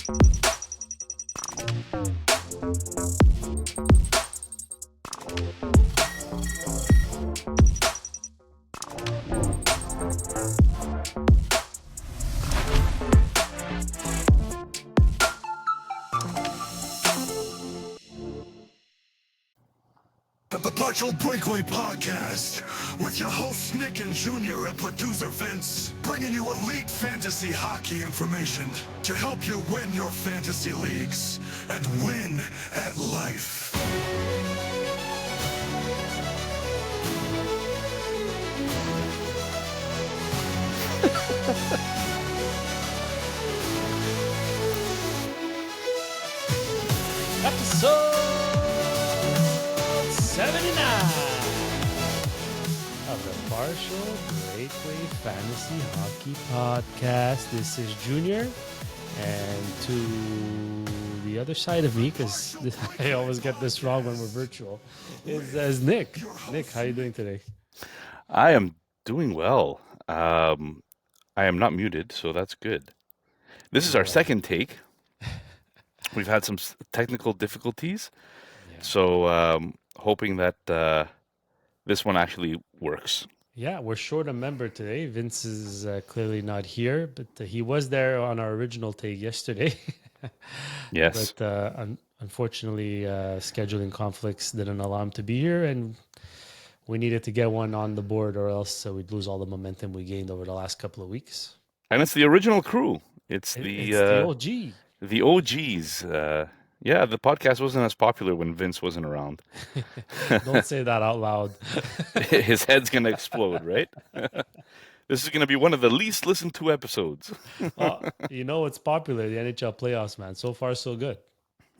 The Partial Breakaway Podcast with your hosts Nick and Junior and producer Vince, bringing you elite fantasy hockey information to help you win your fantasy leagues and win at life. Episode 79 of the Partial Breakaway Fantasy Hockey Podcast. This is Junior, and to the other side of me, because I always get this wrong when we're virtual, is Nick. Nick, how are you doing today? I am doing well. I am not muted, so that's good. This is our second take. We've had some technical difficulties, so hoping that this one actually works. Yeah, we're short a member today. Vince is clearly not here, but he was there on our original take yesterday. Yes. But unfortunately, scheduling conflicts didn't allow him to be here, and we needed to get one on the board, or else we'd lose all the momentum we gained over the last couple of weeks. And it's the original crew. It's the OG. The OGs. Yeah, the podcast wasn't as popular when Vince wasn't around. Don't say that out loud. His head's going to explode, right? This is going to be one of the least listened to episodes. You know what's popular? The NHL Playoffs, man. So far, so good.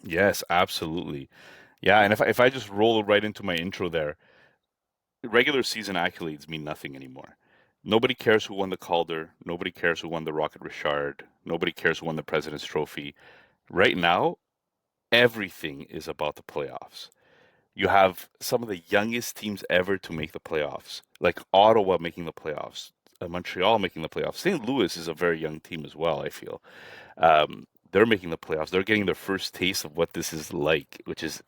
Yes, absolutely. Yeah, and if I just roll right into my intro there, regular season accolades mean nothing anymore. Nobody cares who won the Calder. Nobody cares who won the Rocket Richard. Nobody cares who won the President's Trophy. Right now, everything is about the playoffs. You have some of the youngest teams ever to make the playoffs, like Ottawa making the playoffs, Montreal making the playoffs. St. Louis is a very young team as well, I feel. They're making the playoffs. They're getting their first taste of what this is like, which is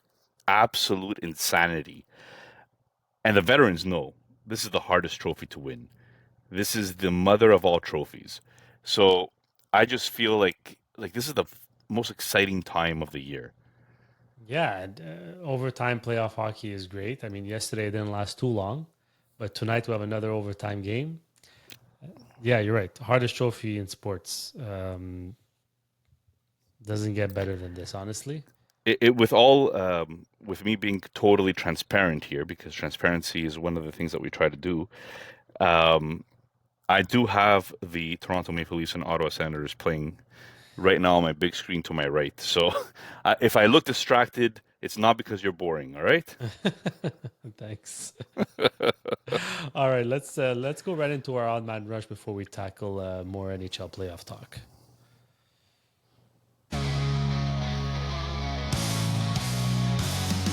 absolute insanity. And the veterans know this is the hardest trophy to win. This is the mother of all trophies. So I just feel like this is the most exciting time of the year. Yeah, overtime playoff hockey is great. I mean, yesterday it didn't last too long, but tonight we have another overtime game. Yeah, you're right. Hardest trophy in sports. Doesn't get better than this, honestly. With me being totally transparent here, because transparency is one of the things that we try to do. I do have the Toronto Maple Leafs and Ottawa Senators playing right now on my big screen to my right. So if I look distracted, it's not because you're boring, all right? Thanks. All right, let's go right into our odd man rush before we tackle more NHL playoff talk.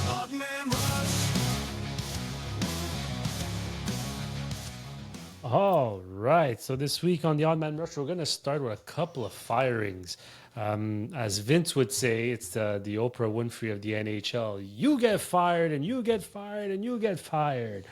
Odd Man Rush. All right. So this week on the Odd Man Rush, we're going to start with a couple of firings. As Vince would say, it's the Oprah Winfrey of the NHL. You get fired, and you get fired, and you get fired.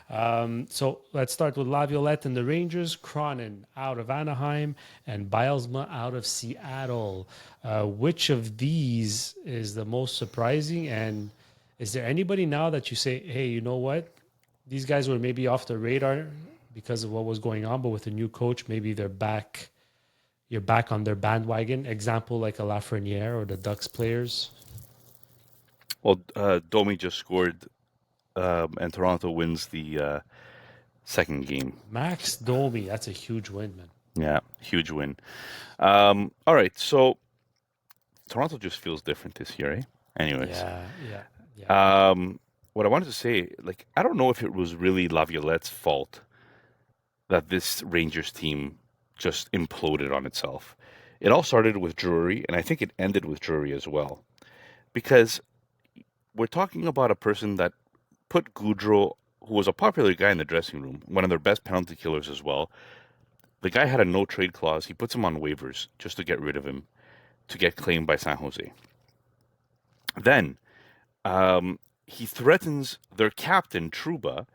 So let's start with Laviolette and the Rangers, Cronin out of Anaheim, and Bilesma out of Seattle. Which of these is the most surprising? And is there anybody now that you say, hey, you know what? These guys were maybe off the radar because of what was going on, but with a new coach, maybe they're back. You're back on their bandwagon. Example like a Lafreniere or the Ducks players. Well, Domi just scored, and Toronto wins the second game. Max Domi, that's a huge win, man. Yeah, huge win. All right, so Toronto just feels different this year, eh? Anyways. Yeah. What I wanted to say, I don't know if it was really Laviolette's fault that this Rangers team just imploded on itself. It all started with Drury, and I think it ended with Drury as well. Because we're talking about a person that put Goudreau, who was a popular guy in the dressing room, one of their best penalty killers as well. The guy had a no-trade clause. He puts him on waivers just to get rid of him, to get claimed by San Jose. Then he threatens their captain, Trouba,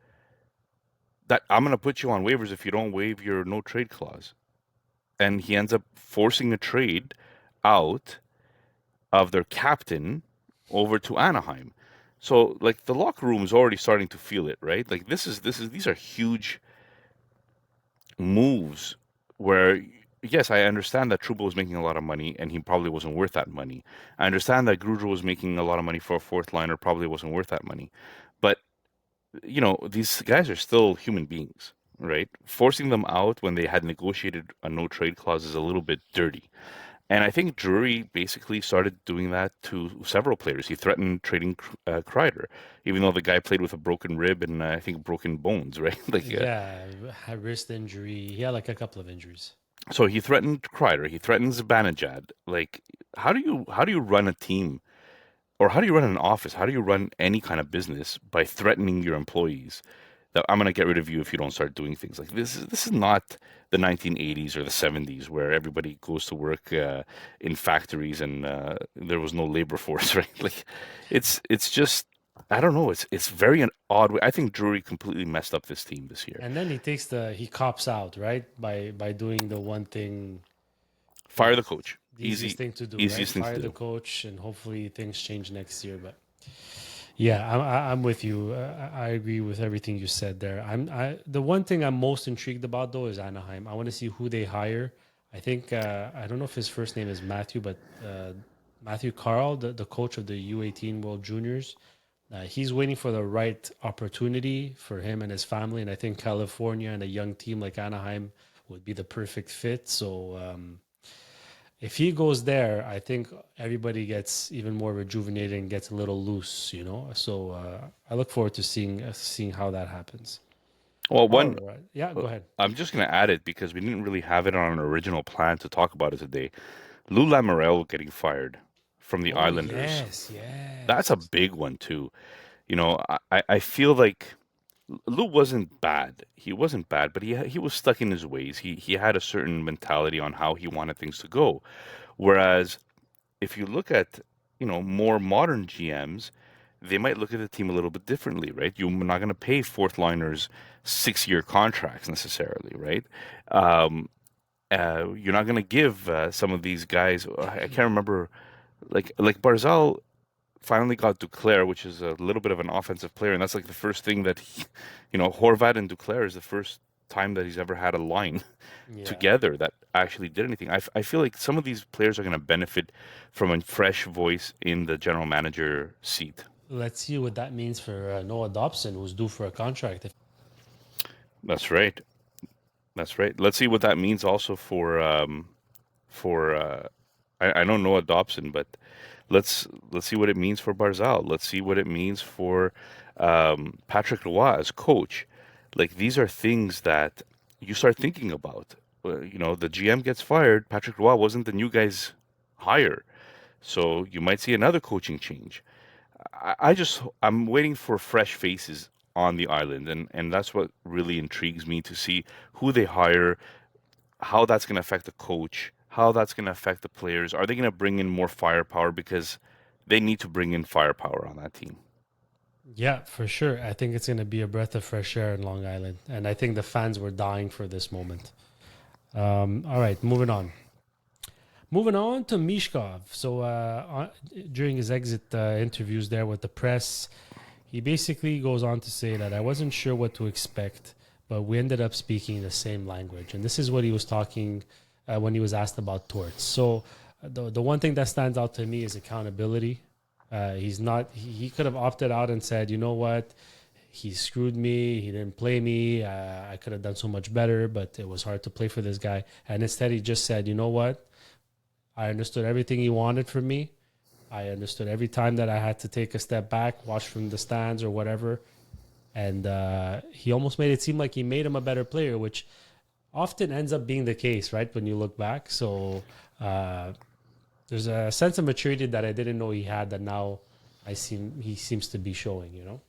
that I'm going to put you on waivers if you don't waive your no trade clause. And he ends up forcing a trade out of their captain over to Anaheim. So like the locker room is already starting to feel it, right? Like these are huge moves where yes, I understand that Trouba was making a lot of money and he probably wasn't worth that money. I understand that Grudro was making a lot of money for a fourth liner, probably wasn't worth that money. But these guys are still human beings, right? Forcing them out when they had negotiated a no trade clause is a little bit dirty. And I think Drury basically started doing that to several players. He threatened trading Kreider, even though the guy played with a broken rib and I think broken bones, right? Yeah, had wrist injury. He had like a couple of injuries. So he threatened Kreider. He threatened Zibanejad. Like, how do you run a team, or how do you run an office? How do you run any kind of business by threatening your employees that I'm going to get rid of you if you don't start doing things like this? This is not the 1980s or the 70s where everybody goes to work in factories and there was no labor force, right? Like, it's just I don't know. It's very an odd way. I think Drury completely messed up this team this year. And then he cops out, right? By doing the one thing, Fire the coach. the easiest thing to do, right? Easiest thing to Fire the do. coach, and hopefully things change next year. But yeah, I'm with you. I agree with everything you said there. The one thing I'm most intrigued about though is Anaheim. I want to see who they hire. I think I don't know if his first name is Matthew, but Matthew Carl, the coach of the U18 World Juniors. He's waiting for the right opportunity for him and his family, and I think California and a young team like Anaheim would be the perfect fit. So if he goes there, I think everybody gets even more rejuvenated and gets a little loose, So I look forward to seeing how that happens. Well, All one right, yeah, go ahead. I'm just going to add it because we didn't really have it on an original plan to talk about it today. Lou Lamoriello getting fired from the Oh Islanders. yes, That's a yes, big one too. I feel like Lou wasn't bad. He wasn't bad, but he was stuck in his ways. He had a certain mentality on how he wanted things to go. Whereas if you look at, more modern GMs, they might look at the team a little bit differently, right? You're not going to pay fourth liners 6-year contracts necessarily, right? Um, you're not going to give some of these guys. I can't remember, like Barzal finally got Duclair, which is a little bit of an offensive player, and that's like the first thing that Horvat and Duclair is the first time that he's ever had a line yeah. together that actually did anything. I feel like some of these players are going to benefit from a fresh voice in the general manager seat. Let's see what that means for Noah Dobson, who's due for a contract. That's right. That's right. Let's see what that means also for I know Noah Dobson, but let's see what it means for Barzal. Let's see what it means for Patrick Roy as coach. Like these are things that you start thinking about. The GM gets fired. Patrick Roy wasn't the new guy's hire, so you might see another coaching change. I'm waiting for fresh faces on the island, and that's what really intrigues me to see who they hire, how that's going to affect the coach, how that's going to affect the players. Are they going to bring in more firepower because they need to bring in firepower on that team? Yeah, for sure. I think it's going to be a breath of fresh air in Long Island, and I think the fans were dying for this moment. All right, moving on. Moving on to Mishkov. So during his exit interviews there with the press, he basically goes on to say that I wasn't sure what to expect, but we ended up speaking the same language. And this is what he was talking when he was asked about Torts. So the one thing that stands out to me is accountability. He's not. He could have opted out and said, you know what, he screwed me. He didn't play me. I could have done so much better, but it was hard to play for this guy. And instead, he just said, you know what, I understood everything he wanted from me. I understood every time that I had to take a step back, watch from the stands or whatever. And he almost made it seem like he made him a better player, which often ends up being the case, right, when you look back. So there's a sense of maturity that I didn't know he had that now he seems to be showing.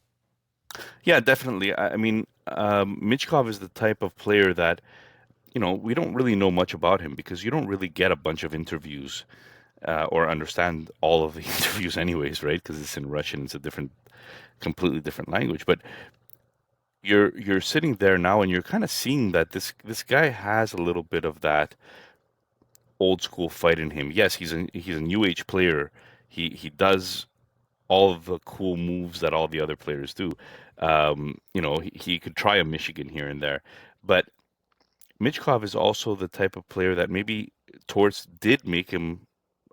Yeah, definitely. I mean, Michkov is the type of player that we don't really know much about him because you don't really get a bunch of interviews or understand all of the interviews anyways, right? Because it's in Russian, it's a completely different language. But you're sitting there now, and you're kind of seeing that this guy has a little bit of that old school fight in him. Yes, he's a new age player. He does all of the cool moves that all the other players do. He could try a Michigan here and there, but Michkov is also the type of player that maybe Torts did make him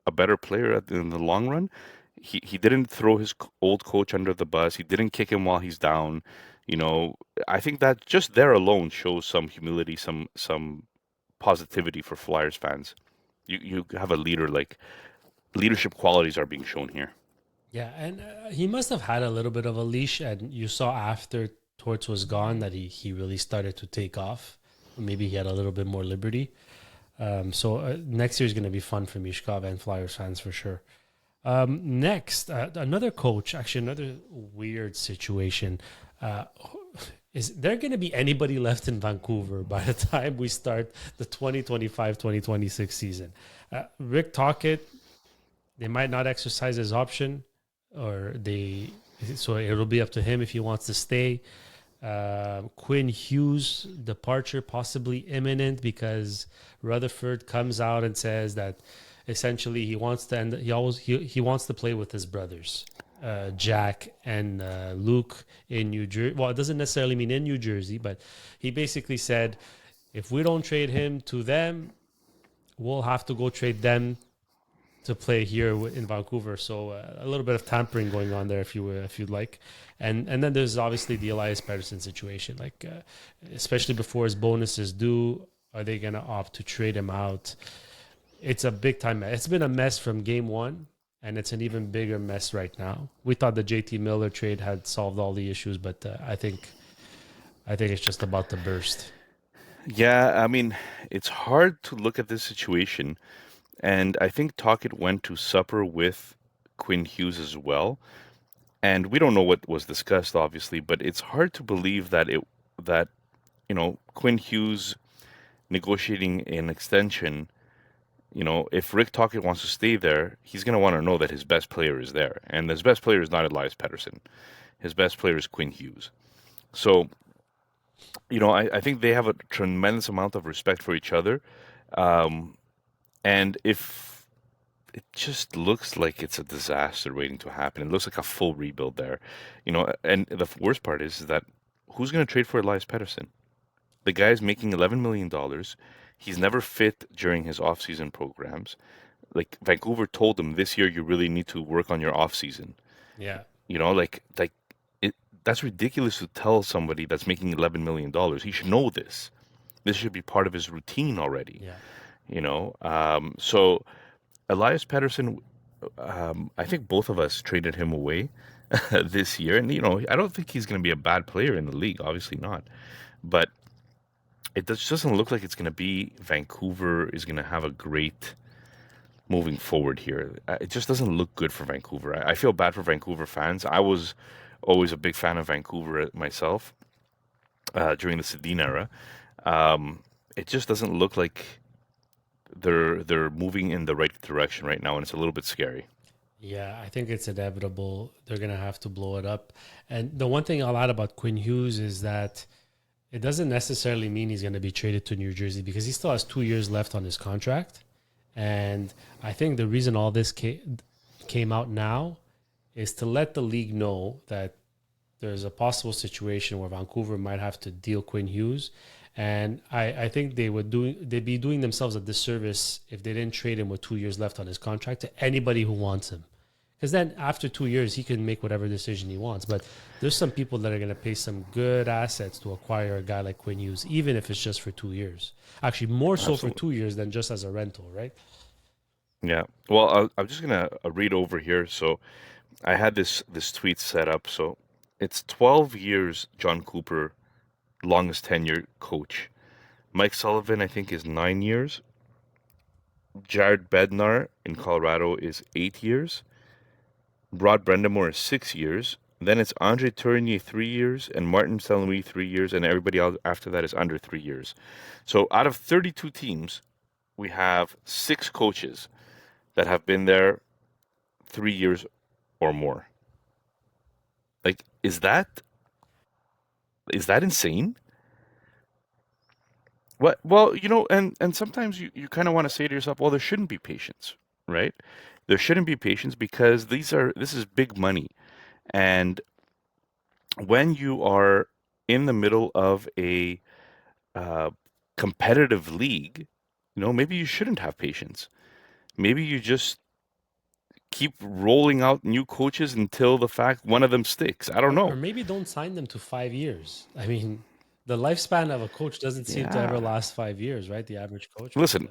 a better player in the long run. He didn't throw his old coach under the bus. He didn't kick him while he's down. You know, I think that just there alone shows some humility, some positivity for Flyers fans. You have a leader, like leadership qualities are being shown here. Yeah, and he must have had a little bit of a leash, and you saw after Torts was gone that he really started to take off. Maybe he had a little bit more liberty. So next year is going to be fun for Mishkov and Flyers fans for sure. Next, another coach, actually another weird situation. Is there going to be anybody left in Vancouver by the time we start the 2025-2026 season? Rick Tocchet, they might not exercise his option, so it'll be up to him if he wants to stay. Quinn Hughes' departure possibly imminent because Rutherford comes out and says that essentially he wants to end. He wants to play with his brothers, Jack and Luke in New Jersey. Well, it doesn't necessarily mean in New Jersey, but he basically said if we don't trade him to them, we'll have to go trade them to play here in Vancouver. So a little bit of tampering going on there, if you'd like. And then there's obviously the Elias Pettersson situation. Like, especially before his bonus is due, are they going to opt to trade him out? It's a big time mess. It's been a mess from game one, and it's an even bigger mess right now. We thought the JT Miller trade had solved all the issues, but I think it's just about to burst. Yeah, I mean, it's hard to look at this situation, and I think Tocchet went to supper with Quinn Hughes as well. And we don't know what was discussed, obviously, but it's hard to believe that Quinn Hughes negotiating an extension. If Rick Tocchet wants to stay there, he's going to want to know that his best player is there, and his best player is not Elias Pettersson. His best player is Quinn Hughes. So, I think they have a tremendous amount of respect for each other, and if it just looks like it's a disaster waiting to happen. It looks like a full rebuild there, and the worst part is that who's going to trade for Elias Pettersson? The guy's making $11 million. He's never fit during his off-season programs. Like Vancouver told him this year, you really need to work on your off-season. Yeah. That's ridiculous to tell somebody that's making $11 million. He should know this. This should be part of his routine already. Yeah. So Elias Pettersson, I think both of us traded him away this year. And, I don't think he's going to be a bad player in the league. Obviously not. But it just doesn't look like it's going to be Vancouver is going to have a great moving forward here. It just doesn't look good for Vancouver. I feel bad for Vancouver fans. I was always a big fan of Vancouver myself during the Sedin era. It just doesn't look like they're moving in the right direction right now, and it's a little bit scary. Yeah, I think it's inevitable. They're going to have to blow it up. And the one thing I'll add about Quinn Hughes is that it doesn't necessarily mean he's going to be traded to New Jersey because he still has 2 years left on his contract. And I think the reason all this came out now is to let the league know that there's a possible situation where Vancouver might have to deal Quinn Hughes. And I think they'd be doing themselves a disservice if they didn't trade him with 2 years left on his contract to anybody who wants him. Because then after 2 years, he can make whatever decision he wants. But there's some people that are going to pay some good assets to acquire a guy like Quinn Hughes, even if it's just for 2 years. Actually, more so for 2 years than just as a rental, right? Yeah. Well, I'm just going to read over here. So I had this tweet set up. So it's 12 years, John Cooper, longest tenure coach. Mike Sullivan, I think, is 9 years. Jared Bednar in Colorado is 8 years. Rod Brendamore is 6 years. Then it's Andre Tourigny 3 years and Martin Saint-Louis 3 years, and everybody else after that is under 3 years. So out of 32 teams, we have 6 coaches that have been there 3 years or more. Like, is that insane? What? Well, and sometimes you kind of want to say to yourself, well, there shouldn't be patience, right? There shouldn't be patience because this is big money. And when you are in the middle of a uh, competitive league, maybe you shouldn't have patience. Maybe you just keep rolling out new coaches until the fact one of them sticks. I don't Or know. maybe don't sign them to 5 years. I mean, the lifespan of a coach doesn't seem to ever Yeah. last 5 years, right? The average coach, but Listen,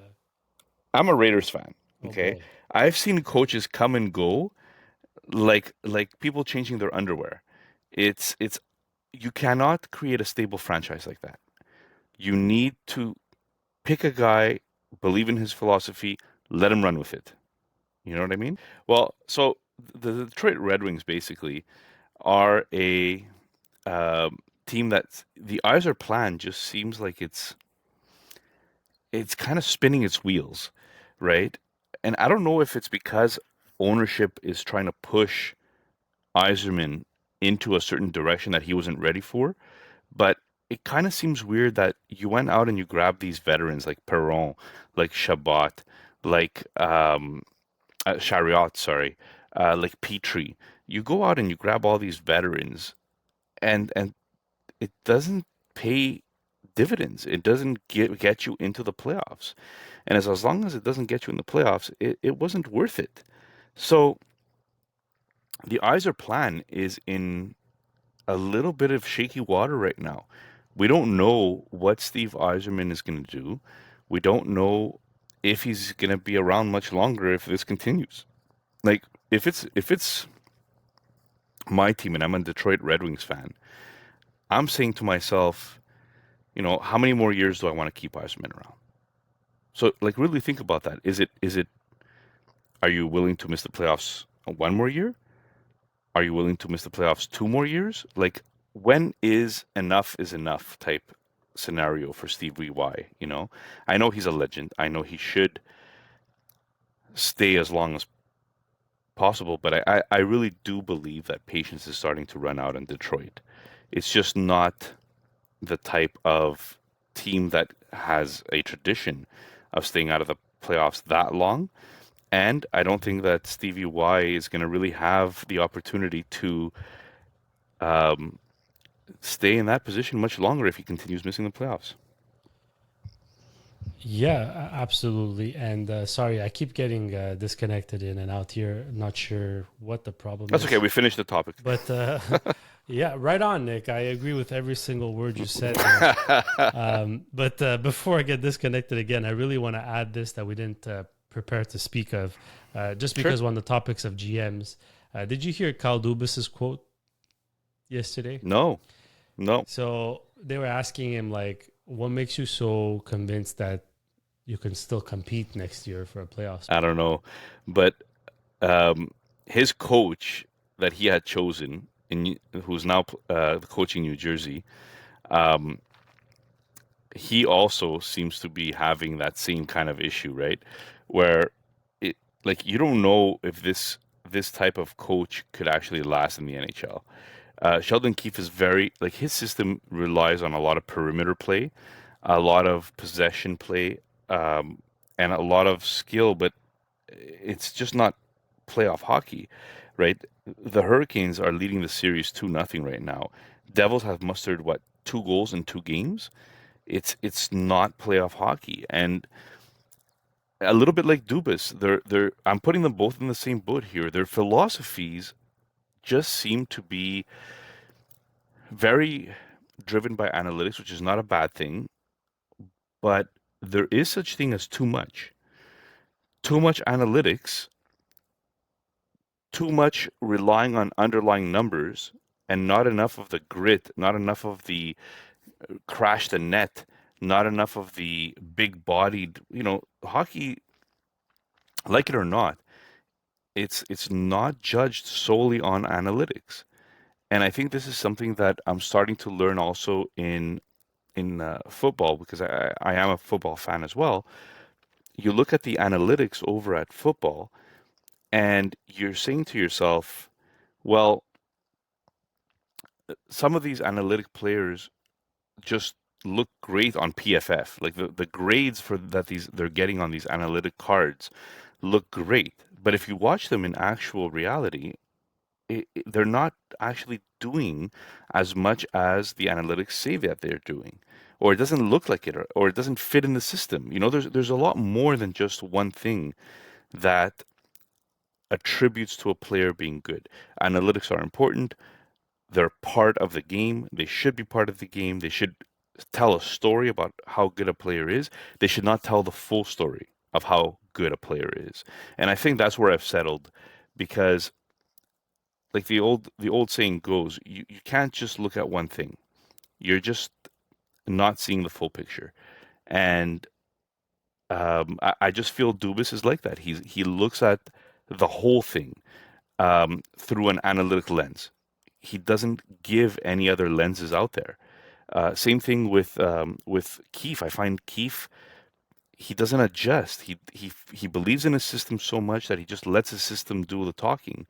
I'm a Raiders fan, oh okay? boy. I've seen coaches come and go like people changing their underwear. It's you cannot create a stable franchise like that. You need to pick a guy, believe in his philosophy, let him run with it. You know what I mean? Well, so the Detroit Red Wings basically are a team that the Iser plan just seems like it's kind of spinning its wheels, right? And I don't know if it's because ownership is trying to push Iserman into a certain direction that he wasn't ready for, but it kind of seems weird that you went out and you grabbed these veterans like Perron, like Shabbat, like Chariot, sorry, like Petrie. You go out and you grab all these veterans, and it doesn't pay dividends. It doesn't get you into the playoffs. And as long as it doesn't get you in the playoffs, it wasn't worth it. So the Iser plan is in a little bit of shaky water right now. We don't know what Steve Eiserman is going to do. We don't know if he's going to be around much longer if this continues. Like if it's my team and I'm a Detroit Red Wings fan, I'm saying to myself, how many more years do I want to keep Eiserman around? So like really think about that. Is it are you willing to miss the playoffs one more year? Are you willing to miss the playoffs 2 more years? Like, when is enough type scenario for Stevie Y, you know? I know he's a legend. I know he should stay as long as possible, but I really do believe that patience is starting to run out in Detroit. It's just not the type of team that has a tradition of staying out of the playoffs that long. And I don't think that Stevie Y is going to really have the opportunity to um, stay in that position much longer if he continues missing the playoffs. Yeah, absolutely. And sorry, I keep getting disconnected in and out here. Not sure what the problem That's okay. is. We finished the topic. But yeah, right on, Nick. I agree with every single word you said there. But before I get disconnected again, I really want to add this that we didn't prepare to speak of, just Sure. because we're on the topics of GMs. Did you hear Kyle Dubas's quote yesterday? No, no. So they were asking him, like, what makes you so convinced that you can still compete next year for a playoff I spot? don't know. But um, his coach that he had chosen, who's now coaching New Jersey, um, he also seems to be having that same kind of issue, right? Where it like you don't know if this type of coach could actually last in the NHL. Sheldon Keefe is very like his system relies on a lot of perimeter play, a lot of possession play, and a lot of skill, but it's just not playoff hockey, right? The Hurricanes are leading the series 2-0 right now. Devils have mustered what 2 goals in 2 games. It's not playoff hockey, and a little bit like Dubas, they're I'm putting them both in the same boat here. Their philosophies just seem to be very driven by analytics, which is not a bad thing, but there is such thing as too much. Too much analytics, too much relying on underlying numbers, and not enough of the grit, not enough of the crash the net, not enough of the big bodied, hockey, like it or not, it's not judged solely on analytics. And I think this is something that I'm starting to learn also in football because I am a football fan as well. you look at the analytics over at football, and you're saying to yourself, well, some of these analytic players just look great on PFF. Like the grades for that they're getting on these analytic cards look great. But if you watch them in actual reality, they're not actually doing as much as the analytics say that they're doing, or it doesn't look like it, or it doesn't fit in the system. There's a lot more than just one thing that attributes to a player being good. Analytics are important. They're part of the game. They should be part of the game. They should tell a story about how good a player is. They should not tell the full story of how good a player is. And I think that's where I've settled, because like the old saying goes, you can't just look at one thing. You're just not seeing the full picture. And I just feel Dubas is like that. He looks at the whole thing through an analytic lens. He doesn't give any other lenses out there. Same thing with Keefe. I find Keefe, he doesn't adjust. He believes in his system so much that he just lets his system do the talking.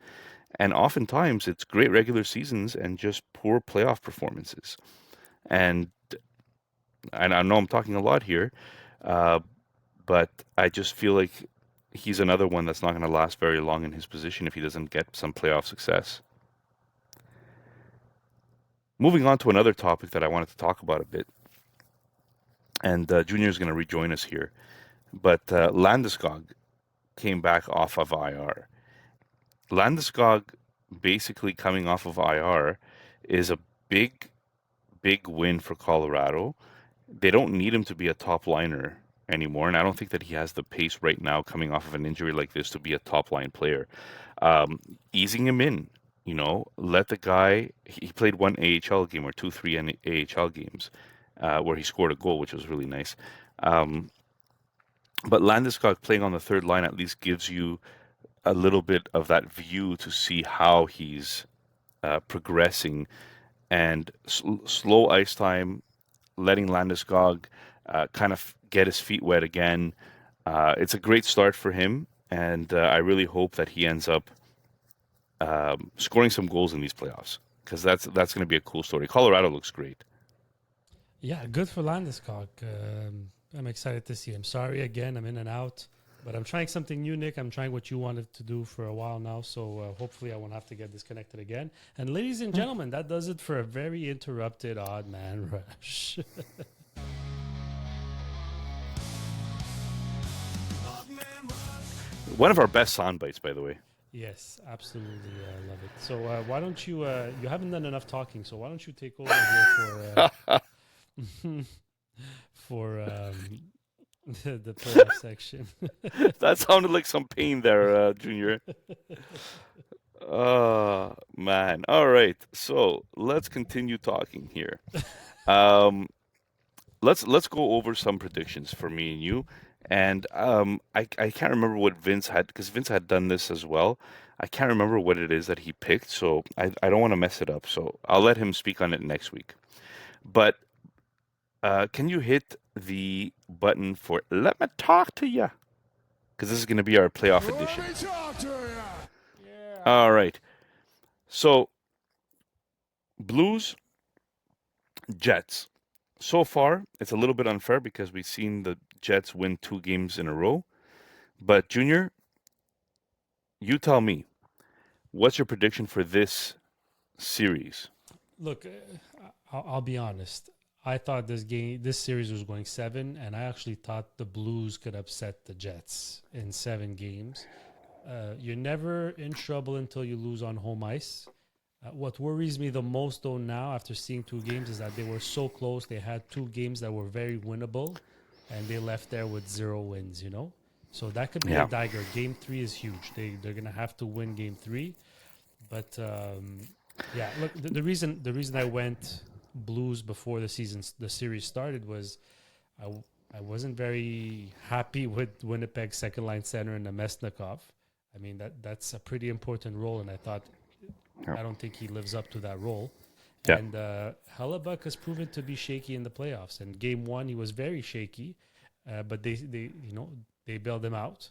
And oftentimes it's great regular seasons and just poor playoff performances. And I know I'm talking a lot here, uh, but I just feel like he's another one that's not going to last very long in his position if he doesn't get some playoff success. Moving on to another topic that I wanted to talk about a bit, and Junior is going to rejoin us here, but Landeskog came back off of IR. Landeskog basically coming off of IR is a big, big win for Colorado. They don't need him to be a top liner anymore, and I don't think that he has the pace right now coming off of an injury like this to be a top line player. Easing him in, let the guy. He played one AHL game or two, three AHL games where he scored a goal, which was really nice. Um, but Landeskog playing on the third line at least gives you a little bit of that view to see how he's progressing, and slow ice time, letting Landeskog kind of get his feet wet again. It's a great start for him, and I really hope that he ends up scoring some goals in these playoffs, because that's going to be a cool story. Colorado looks great. Yeah, good for Landeskog. I'm excited to see him. Sorry again, I'm in and out, but I'm trying something new, Nick. I'm trying what you wanted to do for a while now, so hopefully I won't have to get disconnected again. And ladies and gentlemen, that does it for a very interrupted Odd Man Rush. One of our best sound bites, by the way. Yes, absolutely. I love it. So why don't you, you haven't done enough talking, so why don't you take over here for the playoff section. That sounded like some pain there, Junior. Oh, man. All right. So let's continue talking here. Um, let's go over some predictions for me and you. And I can't remember what Vince had, because Vince had done this as well. I can't remember what it is that he picked, so I don't want to mess it up. So I'll let him speak on it next week. But can you hit the button for "Let me talk to you"? Because this is going to be our playoff edition. Let me talk to ya. Yeah. All right. So Blues, Jets. So far, it's a little bit unfair because we've seen the Jets win 2 games in a row. But Junior, you tell me, what's your prediction for this series? Look, I'll be honest. I thought this series was going 7, and I actually thought the Blues could upset the Jets in 7 games. You're never in trouble until you lose on home ice. What worries me the most, though, now after seeing 2 games is that they were so close. They had 2 games that were very winnable, and they left there with 0 wins, So that could be Yeah. a dagger. Game 3 is huge. They're going to have to win Game 3. But, yeah, look, the reason I went Blues before the series started was I wasn't very happy with Winnipeg's second line center and Nemesnikov. I mean that's a pretty important role, and I thought Yeah. I don't think he lives up to that role. Yeah. And Hellebuck has proven to be shaky in the playoffs. And Game 1 he was very shaky, but they they bailed him out.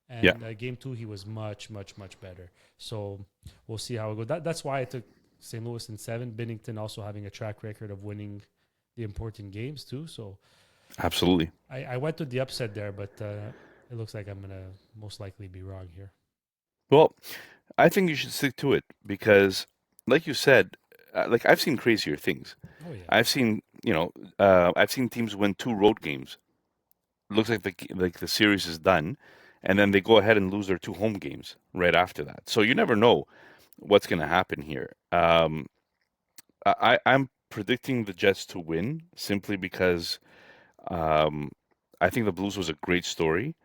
Yeah, And game two, he was much, much, much better. So we'll see how it goes. That's why I took St. Louis in 7. Binnington also having a track record of winning the important games too. So absolutely. I went with the upset there, but it looks like I'm going to most likely be wrong here. Well, I think you should stick to it because, like you said, like I've seen crazier things. Oh, yeah. I've seen, I've seen teams win 2 road games. Looks like the series is done, and then they go ahead and lose their 2 home games right after that. So you never know what's going to happen here. I'm predicting the Jets to win simply because um, I think the Blues was a great story,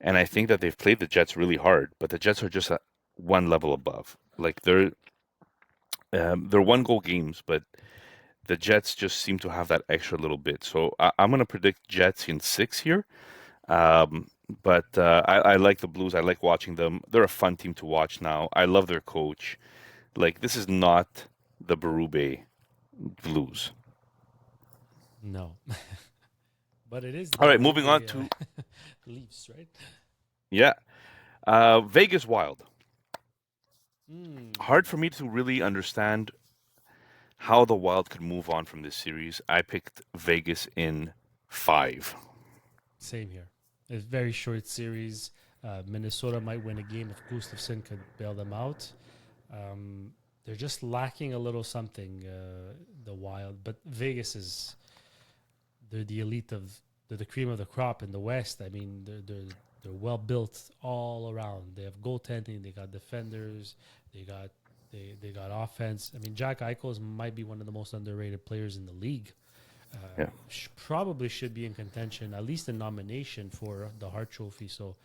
and I think that they've played the Jets really hard, but the Jets are just one level above. Like they're 1 goal games, but the Jets just seem to have that extra little bit. So I'm going to predict Jets in 6 here. Um, but I like the Blues. I like watching them. They're a fun team to watch now. I love their coach. Like this is not the Berube Blues. No. But it is All the right, moving on Berube to Leafs, right? yeah, Vegas Wild. Mm, Hard for me to really understand how the Wild could move on from this series. I picked Vegas in 5. same here. A very short series. Minnesota might win a game if Gustafsson could bail them out. Um, they're just lacking a little something, the Wild. But Vegas is they're the elite of they're the cream of the crop in the West. I mean, they're well built all around. They have goaltending. They got defenders. They got they got offense. I mean, Jack Eichels might be one of the most underrated players in the league. Yeah. Probably should be in contention, at least a nomination for the Hart Trophy. So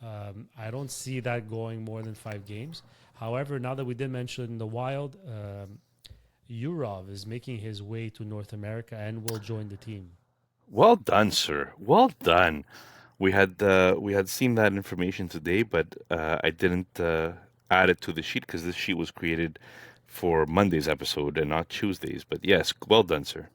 I don't see that going more than 5 games. However, now that we did mention the Wild, Yurov is making his way to North America and will join the team. Well done, sir. Well done. We had seen that information today, but I didn't add it to the sheet because this sheet was created for Monday's episode and not Tuesday's. But yes, well done, sir.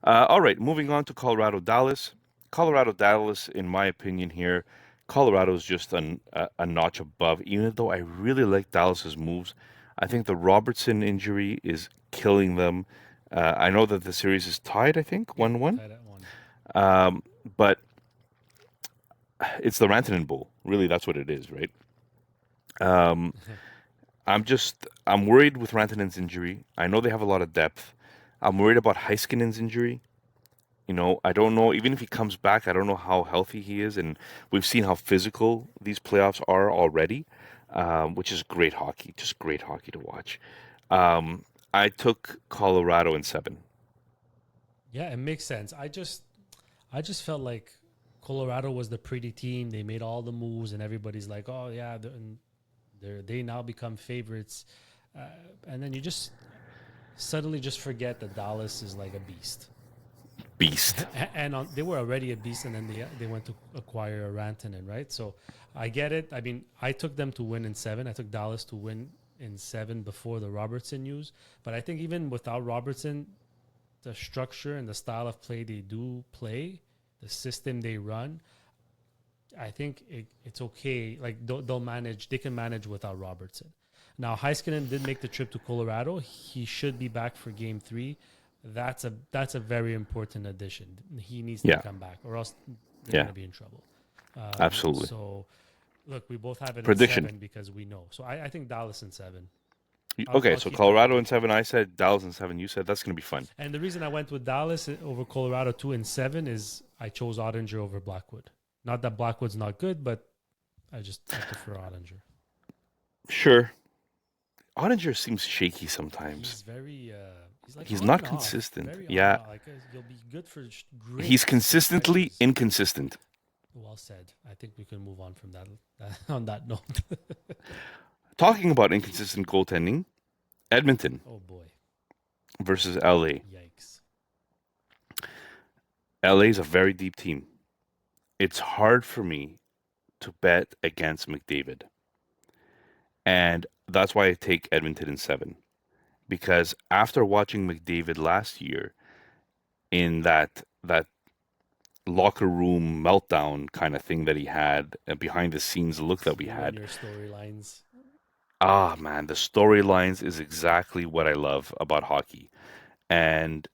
All right, moving on to Colorado Dallas. Colorado Dallas, in my opinion, here, Colorado is just a notch above. Even though I really like Dallas's moves, I think the Robertson injury is killing them. I know that the series is tied. I think Yeah, 1-1. tied at 1. But it's the Rantanen Bowl. Really, that's what it is, right? I'm worried with Rantanen's injury. I know they have a lot of depth. I'm worried about Heiskanen's injury. I don't know. Even if he comes back, I don't know how healthy he is, and we've seen how physical these playoffs are already, which is great hockey. Just great hockey to watch. I took Colorado in 7. Yeah, it makes sense. I just felt like Colorado was the pretty team. They made all the moves, and everybody's like, "Oh yeah, they now become favorites." And then you just suddenly just forget that Dallas is like a beast. Beast. And they were already a beast, and then they went to acquire a Rantanen, right? So I get it. I mean, I took them to win in 7. I took Dallas to win in 7 before the Robertson news. But I think even without Robertson, the structure and the style of play they do play, the system they run, I think it's okay. Like they'll manage. They can manage without Robertson. Now Heiskanen did make the trip to Colorado. He should be back for Game 3. That's a very important addition. He needs to Yeah. come back, or else they're Yeah. going to be in trouble. Absolutely. So, look, we both have it Prediction. in 7 because we know. So I think Dallas in 7. Okay, I'll so keep Colorado that. in 7. I said Dallas in 7. You said that's going to be fun. And the reason I went with Dallas over Colorado 2 and 7 is I chose Ottinger over Blackwood. Not that Blackwood's not good, but I prefer Ottinger. Sure. Ottinger seems shaky sometimes. He's very He's on not and off, consistent. very on Yeah. and off. Like he'll be good for great He's consistently stretches. inconsistent. Well said. I think we can move on from that on that note. Talking about inconsistent goaltending, Edmonton Oh boy. versus LA. Yikes. LA is a very deep team. It's hard for me to bet against McDavid. And that's why I take Edmonton in 7. Because after watching McDavid last year in that locker room meltdown kind of thing that he had, and behind the scenes look that we You and had. your storylines. Ah, man, the storylines is exactly what I love about hockey. And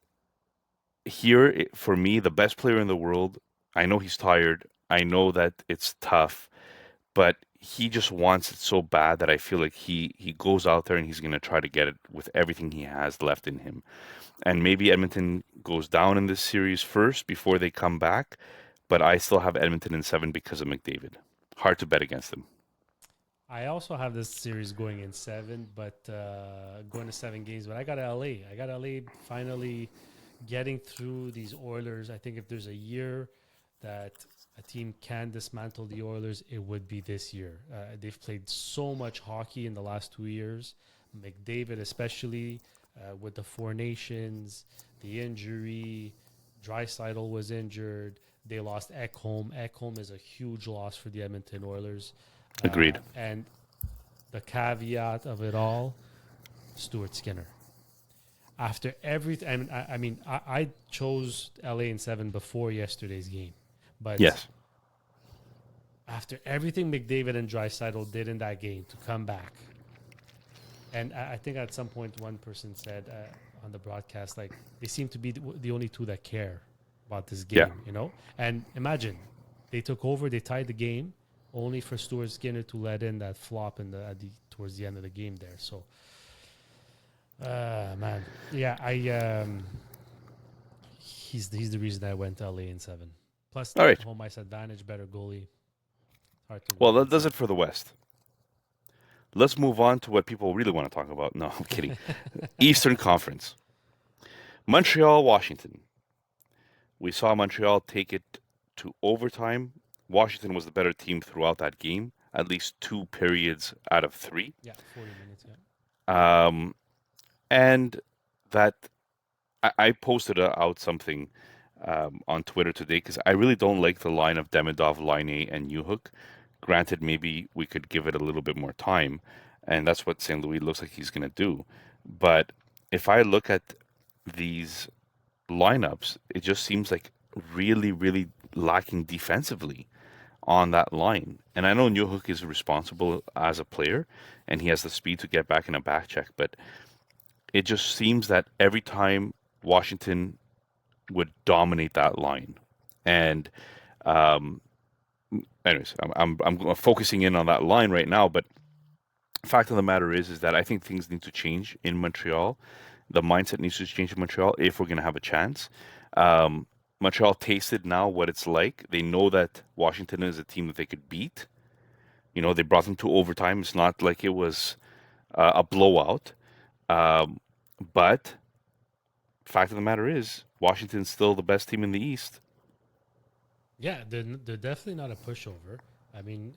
here, for me, the best player in the world, I know he's tired. I know that it's tough, but he just wants it so bad that I feel like he goes out there and he's going to try to get it with everything he has left in him. And maybe Edmonton goes down in this series first before they come back, but I still have Edmonton in seven because of McDavid. Hard to bet against him. I also have this series going in seven, but going to 7 games. But I got LA. I got LA finally getting through these Oilers. I think if there's a year that a team can dismantle the Oilers, it would be this year. They've played so much hockey in the last 2 years. McDavid, especially with the Four Nations, the injury. Draisaitl was injured. They lost Ekholm. Ekholm is a huge loss for the Edmonton Oilers. Agreed. And the caveat of it all, Stuart Skinner. After everything, I chose LA in seven before yesterday's game, but Yes. after everything McDavid and Draisaitl did in that game to come back, and I think at some point one person said on the broadcast, like they seem to be the only two that care about this Yeah. game, you know. And imagine they took over, they tied the game, only for Stuart Skinner to let in that flop towards the end of the game there. So, man, yeah, he's the reason I went to LA in seven. Plus, All right. home ice advantage, better goalie. Hard to Well, win that in does it seven. for the West. Let's move on to what people really want to talk about. No, I'm kidding. Eastern Conference. Montreal, Washington. We saw Montreal take it to overtime. Washington was the better team throughout that game, at least 2 periods out of 3. Yeah, 40 minutes. Yeah. Um, and that I posted out something on Twitter today because I really don't like the line of Demidov, Line and Newhook. Granted, maybe we could give it a little bit more time, and that's what St. Louis looks like he's going to do. But if I look at these lineups, it just seems like really, really lacking defensively on that line. And I know Newhook is responsible as a player, and he has the speed to get back in a back check, but it just seems that every time Washington would dominate that line. And um, anyways, I'm focusing in on that line right now. But fact of the matter is that I think things need to change in Montreal. The mindset needs to change in Montreal if we're going to have a chance. Um, Montreal tasted now what it's like. They know that Washington is a team that they could beat. You know, they brought them to overtime. It's not like it was a blowout. Um, but fact of the matter is, Washington's still the best team in the East. Yeah, they're definitely not a pushover. I mean,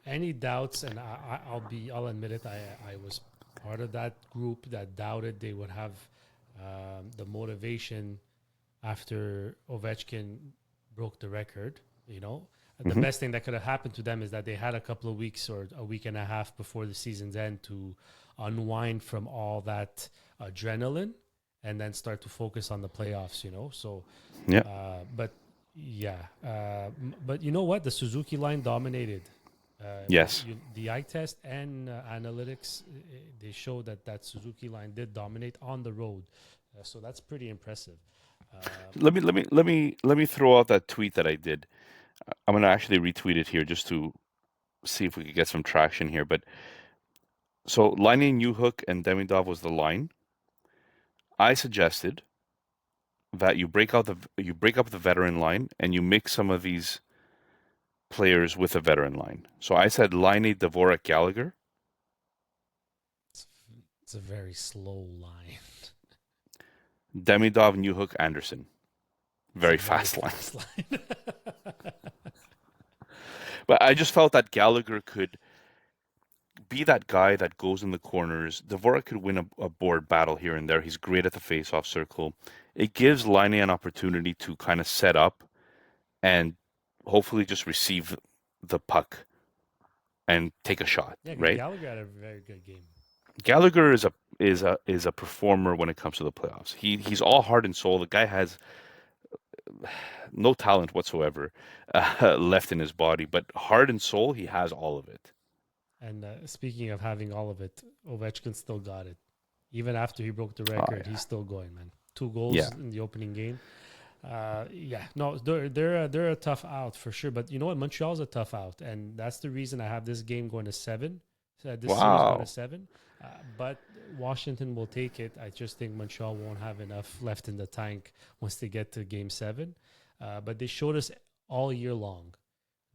any doubts, and I'll admit it. I was part of that group that doubted they would have the motivation after Ovechkin broke the record. You know, the Hmm. best thing that could have happened to them is that they had a couple of weeks or a week and a half before the season's end to unwind from all that adrenaline and then start to focus on the playoffs. You know, so Yeah. but yeah, but you know what? The Suzuki line dominated. Yes. The eye test and analytics they show that Suzuki line did dominate on the road, so that's pretty impressive. Let me throw out that tweet that I did. I'm gonna actually retweet it here just to see if we could get some traction here. But so lining Newhook and Demidov was the line. I suggested that you break up the veteran line and you mix some of these players with a veteran line. So I said Line Dvorak Gallagher, It's, it's a very slow line. Demidov Newhook Anderson. It's a Very very fast line. fast line. But I just felt that Gallagher could be that guy that goes in the corners. Dvorak could win a board battle here and there. He's great at the face-off circle. It gives Line an opportunity to kind of set up and hopefully just receive the puck and take a shot, Yeah, because right? Gallagher had a very good game. Gallagher is a performer when it comes to the playoffs. He's all heart and soul. The guy has no talent whatsoever left in his body, but heart and soul, he has all of it. And speaking of having all of it, Ovechkin still got it. Even after he broke the Oh record, yeah, he's still going, man. Two yeah, goals in the opening game. Yeah, no, they're a tough out for sure. But you know what? Montreal's a tough out, and that's the reason I have this game going to 7. This series going to wow, 7. But Washington will take it. I just think Montreal won't have enough left in the tank once they get to Game 7. But they showed us all year long,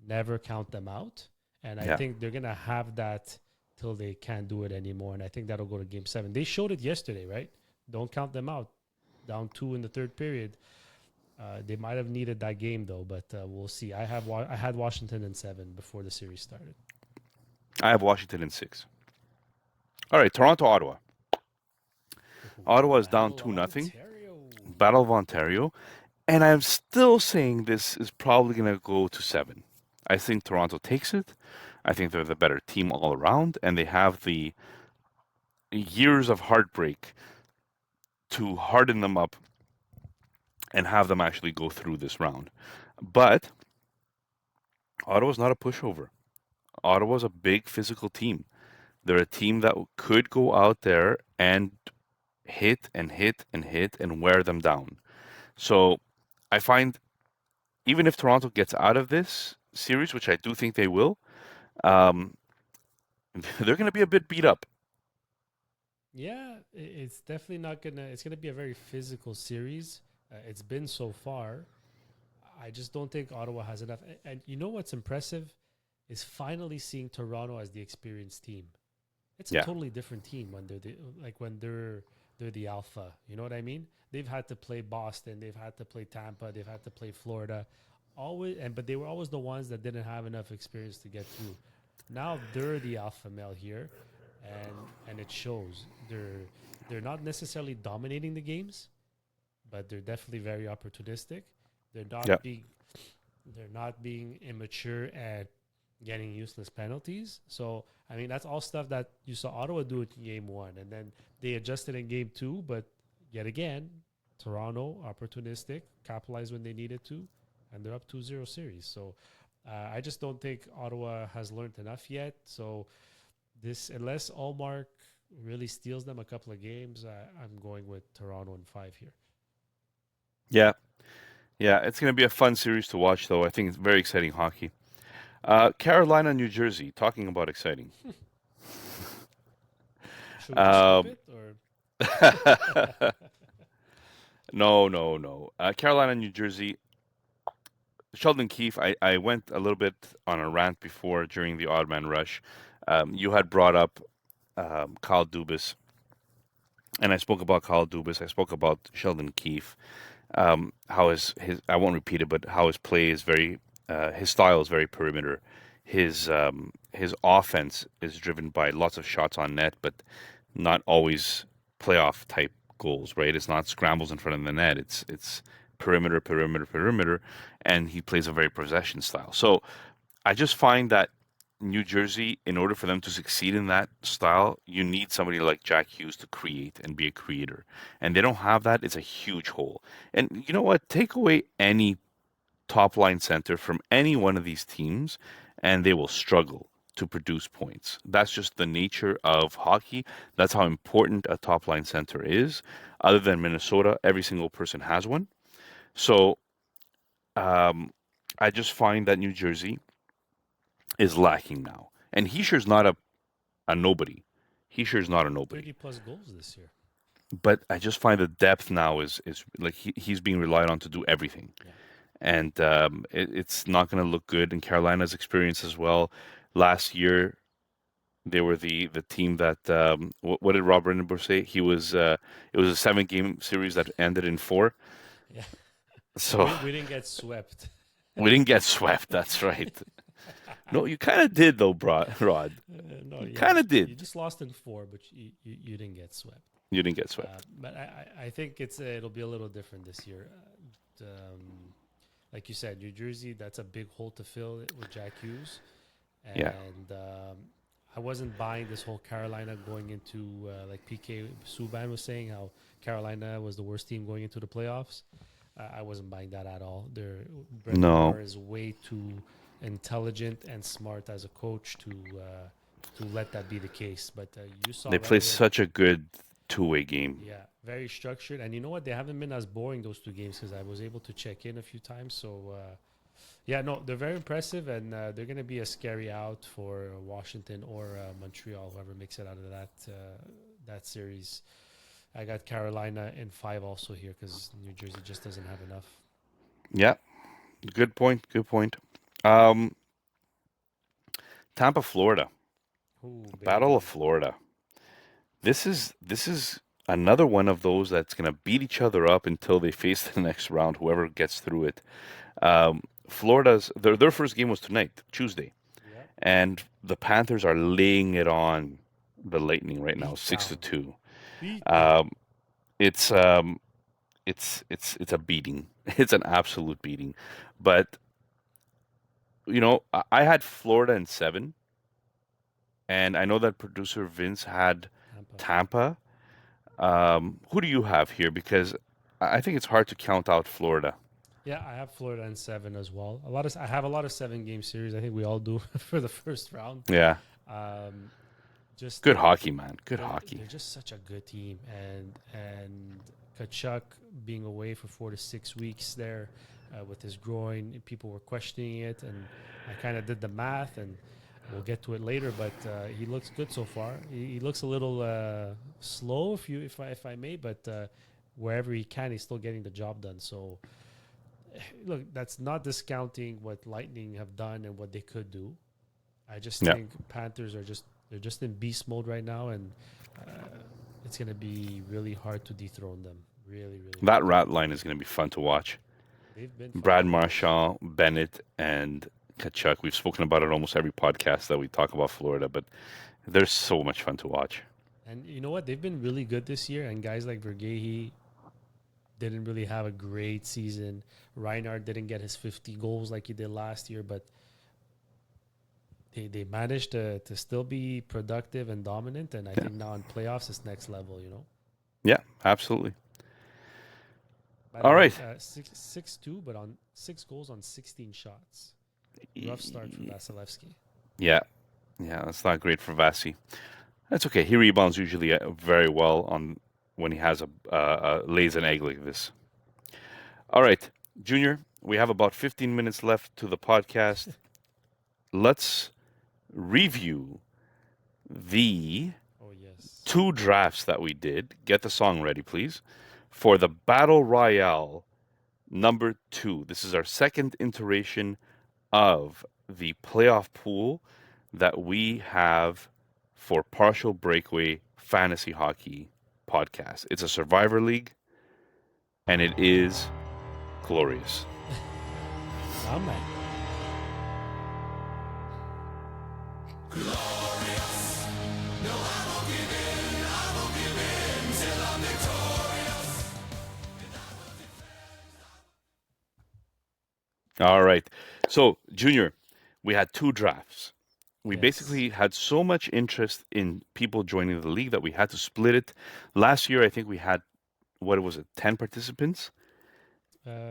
never count them out, and I yeah. think they're gonna have that till they can't do it anymore. And I think that'll go to Game 7. They showed it yesterday, right? Don't count them out. Down 2 in the third period. They might have needed that game though, but we'll see. I had Washington in 7 before the series started. I have Washington in 6. All right, Toronto, Ottawa. Ooh, Ottawa is down Battle of 2-0. Ontario. Battle of Ontario, and I'm still saying this is probably going to go to 7. I think Toronto takes it. I think they're the better team all around, and they have the years of heartbreak to harden them up and have them actually go through this round. But Ottawa's not a pushover. Ottawa's a big physical team. They're a team that could go out there and hit and hit and hit and wear them down. So I find even if Toronto gets out of this series, which I do think they will, um, they're going to be a bit beat up. Yeah, it's definitely not gonna. It's gonna be a very physical series. It's been so far. I just don't think Ottawa has enough. And you know what's impressive is finally seeing Toronto as the experienced team. It's a Yeah, totally different team when they're the alpha. You know what I mean? They've had to play Boston, they've had to play Tampa, they've had to play Florida, always. But they were always the ones that didn't have enough experience to get through. Now they're the alpha male here, and it shows. They're not necessarily dominating the games, but they're definitely very opportunistic. They're yeah, not being they're not being immature and getting useless penalties. So I mean that's all stuff that you saw Ottawa do it in game 1, and then they adjusted in game 2. But yet again, Toronto opportunistic, capitalized when they needed to, and they're up 2-0 series. So I just don't think Ottawa has learned enough yet. So this, unless Allmark really steals them a couple of games, I'm going with Toronto in 5 here. yeah, yeah. It's going to be a fun series to watch, though. I think it's very exciting hockey. Carolina, New Jersey. Talking about exciting. Should we just skip Um, it or? no, no, no. Carolina, New Jersey. Sheldon Keefe. I went a little bit on a rant before during the Odd Man Rush. You had brought up Kyle Dubas, and I spoke about Kyle Dubas. I spoke about Sheldon Keefe. How his I won't repeat it, but how his play is very his style is very perimeter. His offense is driven by lots of shots on net, but not always playoff type goals. Right? It's not scrambles in front of the net. It's perimeter, perimeter, perimeter, and he plays a very possession style. So I just find that New Jersey, in order for them to succeed in that style, you need somebody like Jack Hughes to create and be a creator. And they don't have that. It's a huge hole. And you know what? Take away any top line center from any one of these teams, and they will struggle to produce points. That's just the nature of hockey. That's how important a top line center is. Other than Minnesota, every single person has one. So um, I just find that New Jersey is lacking now. And Heischer's not a nobody. Heischer's not a nobody. 30 plus goals this year. But I just find the depth now is like he's being relied on to do everything. Yeah. And it's not going to look good in Carolina's experience as well. Last year, they were the team that what did Rob Rendenberg say? He was it was a 7 game series that ended in 4. Yeah. But So we didn't get swept. we didn't get swept. That's right. No, you kind of did though, Rod. No, You yeah. kind of You did. just lost in 4, but you didn't get swept. You didn't get swept. But I think it'll be a little different this year. Like you said, New Jersey, that's a big hole to fill with Jack Hughes. Yeah. And I wasn't buying this whole Carolina going into, like PK Subban was saying, how Carolina was the worst team going into the playoffs. I wasn't buying that at all. Brendan No, Moore is way too intelligent and smart as a coach to let that be the case. But you saw they right play away. such a good two-way game. Yeah, very structured. And you know what? They haven't been as boring those two games because I was able to check in a few times. So yeah, no, they're very impressive, and they're going to be a scary out for Washington or Montreal, whoever makes it out of that series. I got Carolina in 5 also here because New Jersey just doesn't have enough. Yeah, good point. Good point. Um, Tampa, Florida, Oh, big Battle of game. Florida. This is another one of those that's gonna beat each other up until they face the next round. Whoever gets through it. Florida's their first game was tonight, Tuesday, Yep. and the Panthers are laying it on the Lightning right now, Beat 6 to down. 2. Beat down. Um, it's um, it's a beating. It's an absolute beating. But I had Florida in 7, and I know that producer Vince had Tampa. Tampa. Who do you have here? Because I think it's hard to count out Florida. Yeah, I have Florida in 7 as well. I have a lot of 7 game series. I think we all do for the first round. Yeah, Um, just good hockey, man. Good they're hockey. they're just such a good team, and Kachuk being away for 4 to 6 weeks there with his groin, people were questioning it, and I kind of did the math, and we'll get to it later. But he looks good so far. He looks a little slow, if I may, but wherever he can, he's still getting the job done. So look, that's not discounting what Lightning have done and what they could do. I just Yeah, think Panthers they're just in beast mode right now, and uh, it's gonna be really hard to dethrone them. Really, really hard that to rat dethrone. line is going to be fun to watch. They've been fun Brad to watch. Marchand, Bennett, and Kachuk. We've spoken about it almost every podcast that we talk about Florida, but they're so much fun to watch. And you know what? They've been really good this year. And guys like Vergehi didn't really have a great season. Reinhardt didn't get his 50 goals like he did last year, but they managed to still be productive and dominant. And I Yeah, think now in playoffs, it's next level. yeah, absolutely. By the All way, right. 6-2, but on 6 goals on 16 shots. Rough start for Vasilevsky. Yeah, yeah, that's not great for Vasi. That's okay. He rebounds usually very well on when he has lays an egg like this. All right, Junior, we have about 15 minutes left to the podcast. Let's review the Oh yes. 2 drafts that we did. Get the song ready, please. For the Battle Royale number 2. This is our second iteration of the playoff pool that we have for Partial Breakaway Fantasy Hockey podcast. It's a Survivor League, and it is glorious. Oh man. All right. So, Junior, we had 2 drafts. We Yes. basically had so much interest in people joining the league that we had to split it. Last year, I think we had, what was it, 10 participants?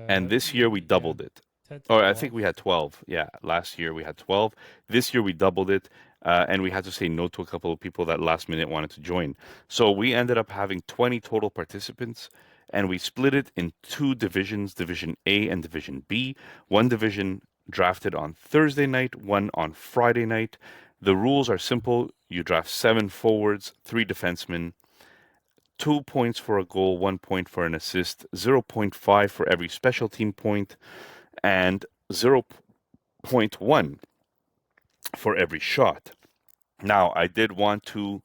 And this year we Maybe yeah. doubled it. 10 to Or I think 12. we had 12. Yeah, last year we had 12. This year we doubled it. And we had to say no to a couple of people that last minute wanted to join. So we ended up having 20 total participants, and we split it in 2 divisions, Division A and Division B. One division drafted on Thursday night, one on Friday night. The rules are simple. You draft 7 forwards, 3 defensemen, 2 points for a goal, 1 point for an assist, zero point 0.5 for every special team point, and 0.1 for every shot. Now, I did want to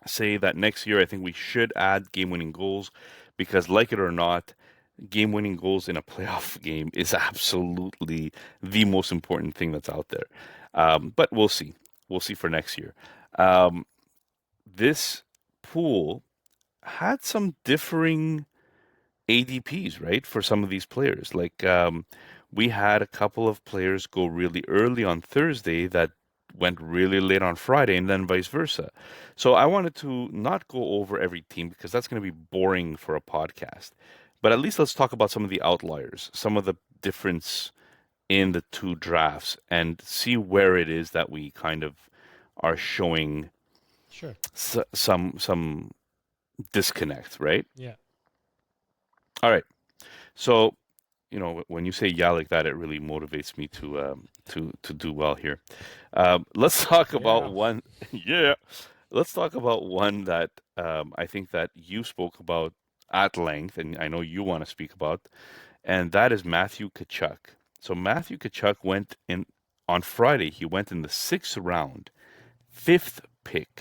say that next year I think we should add game winning goals because, like it or not, game winning goals in a playoff game is absolutely the most important thing that's out there. But we'll see. We'll see for next year. Um, this pool had some differing ADPs, right, for some of these players. Like we had a couple of players go really early on Thursday that went really late on Friday, and then vice versa. So I wanted to not go over every team because that's going to be boring for a podcast. But at least let's talk about some of the outliers, some of the difference in the two drafts, and see where it is that we kind of are showing Sure. some disconnect, right? Yeah. All right. So, when you say yeah like that, it really motivates me to do well here. Let's talk about Yeah. one. Yeah, let's talk about one that I think that you spoke about at length, and I know you want to speak about, and that is Matthew Tkachuk. So Matthew Tkachuk went in on Friday. He went in the sixth round, fifth pick,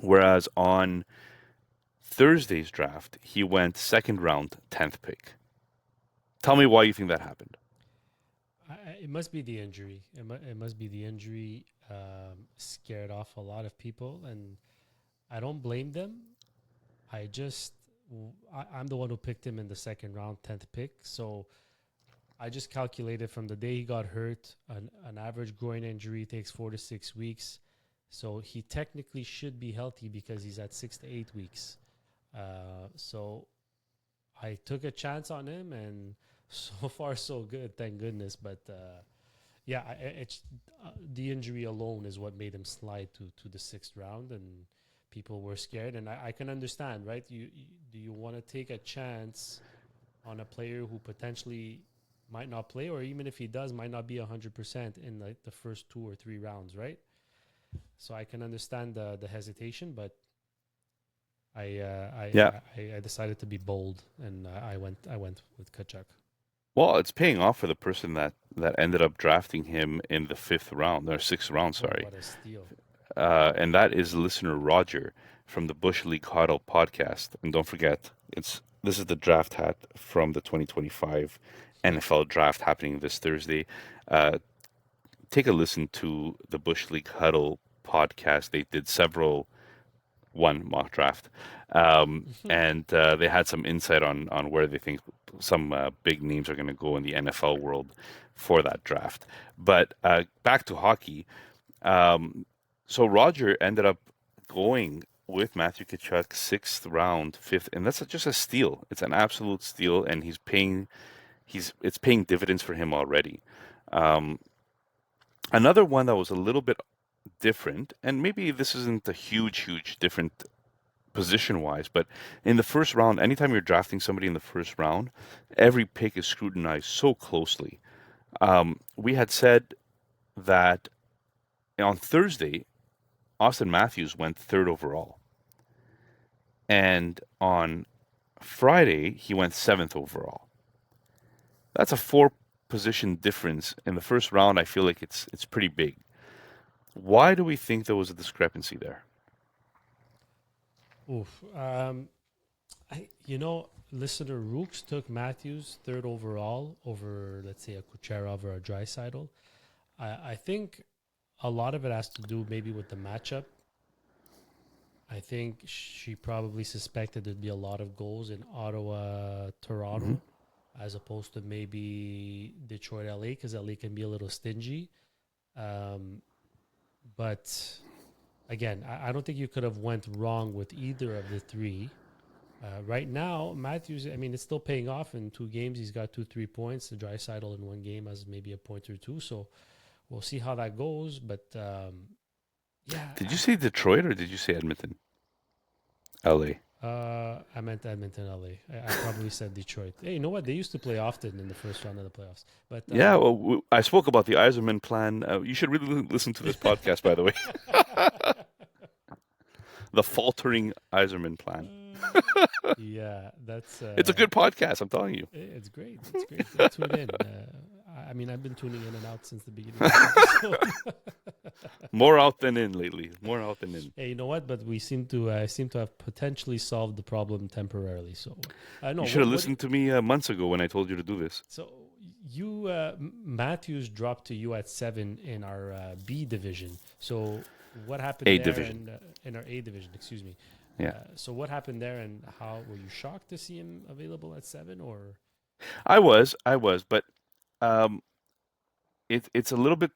whereas on Thursday's draft he went second round, 10th pick. Tell me why you think that happened. It must be the injury. It must be the injury scared off a lot of people, and I don't blame them. I just, I'm the one who picked him in the second round, 10th pick. So I just calculated from the day he got hurt, an average groin injury takes 4 to 6 weeks. So he technically should be healthy because he's at 6 to 8 weeks. So I took a chance on him, and so far so good, thank goodness. But yeah, it's the injury alone is what made him slide to the sixth round, and people were scared. And I can understand, right? Do you want to take a chance on a player who potentially might not play, or even if he does, might not be 100% in like the first 2 or 3 rounds, right? So I can understand the hesitation, but Yeah. I decided to be bold, and I went with Kachuk. Well, it's paying off for the person that ended up drafting him in the fifth round or sixth round, Oh, sorry. what a steal! And that is listener Roger from the Bush League Huddle podcast. And don't forget, this is the draft hat from the 2025 NFL draft happening this Thursday. Uh, Take a listen to the Bush League Huddle podcast. They did one mock draft, and they had some insight on where they think some big names are going to go in the NFL world for that draft. But back to hockey. So Roger ended up going with Matthew Tkachuk, sixth round, fifth, and that's just a steal. It's an absolute steal, and it's paying dividends for him already. Um, Another one that was a little bit different, and maybe this isn't a huge different position wise, but in the first round, anytime you're drafting somebody in the first round, every pick is scrutinized so closely. We had said that on Thursday, Austin Matthews went third overall, and on Friday, he went seventh overall. That's a four position difference in the first round. I feel like it's pretty big. Why do we think there was a discrepancy there? Oof. Listener Rooks took Matthews third overall over, let's say, a Kucherov or a Draisaitl. I think a lot of it has to do maybe with the matchup. I think she probably suspected there'd be a lot of goals in Ottawa, Toronto, as opposed to maybe Detroit, LA, because LA can be a little stingy. But again, I don't think you could have went wrong with either of the three. Right now, Matthews, I mean, it's still paying off. In 2 games, he's got 3 points. The Draisaitl in 1 game has maybe a point or two. So we'll see how that goes. But yeah, Did you say Detroit or did you say Edmonton? LA. I meant Edmonton, LA. I probably said Detroit. Hey, you know what? They used to play often in the first round of the playoffs. But Yeah, well, I spoke about the Eiserman plan. You should really listen to this podcast, by the way. The faltering Eiserman plan. yeah, that's It's a good podcast, I'm telling you. it's great. It's great. Tune in. I mean, I've been tuning in and out since the beginning of the episode. More out than in lately. More out than in. Hey, you know what? But we seem to have potentially solved the problem temporarily. So I know You should have listened to me months ago when I told you to do this. So you Matthews dropped to you at 7 in our B division. So what happened A there division. in our A division? Excuse me. Yeah. So what happened there, and how were you shocked to see him available at 7, or? I was, but um, it's a little bit.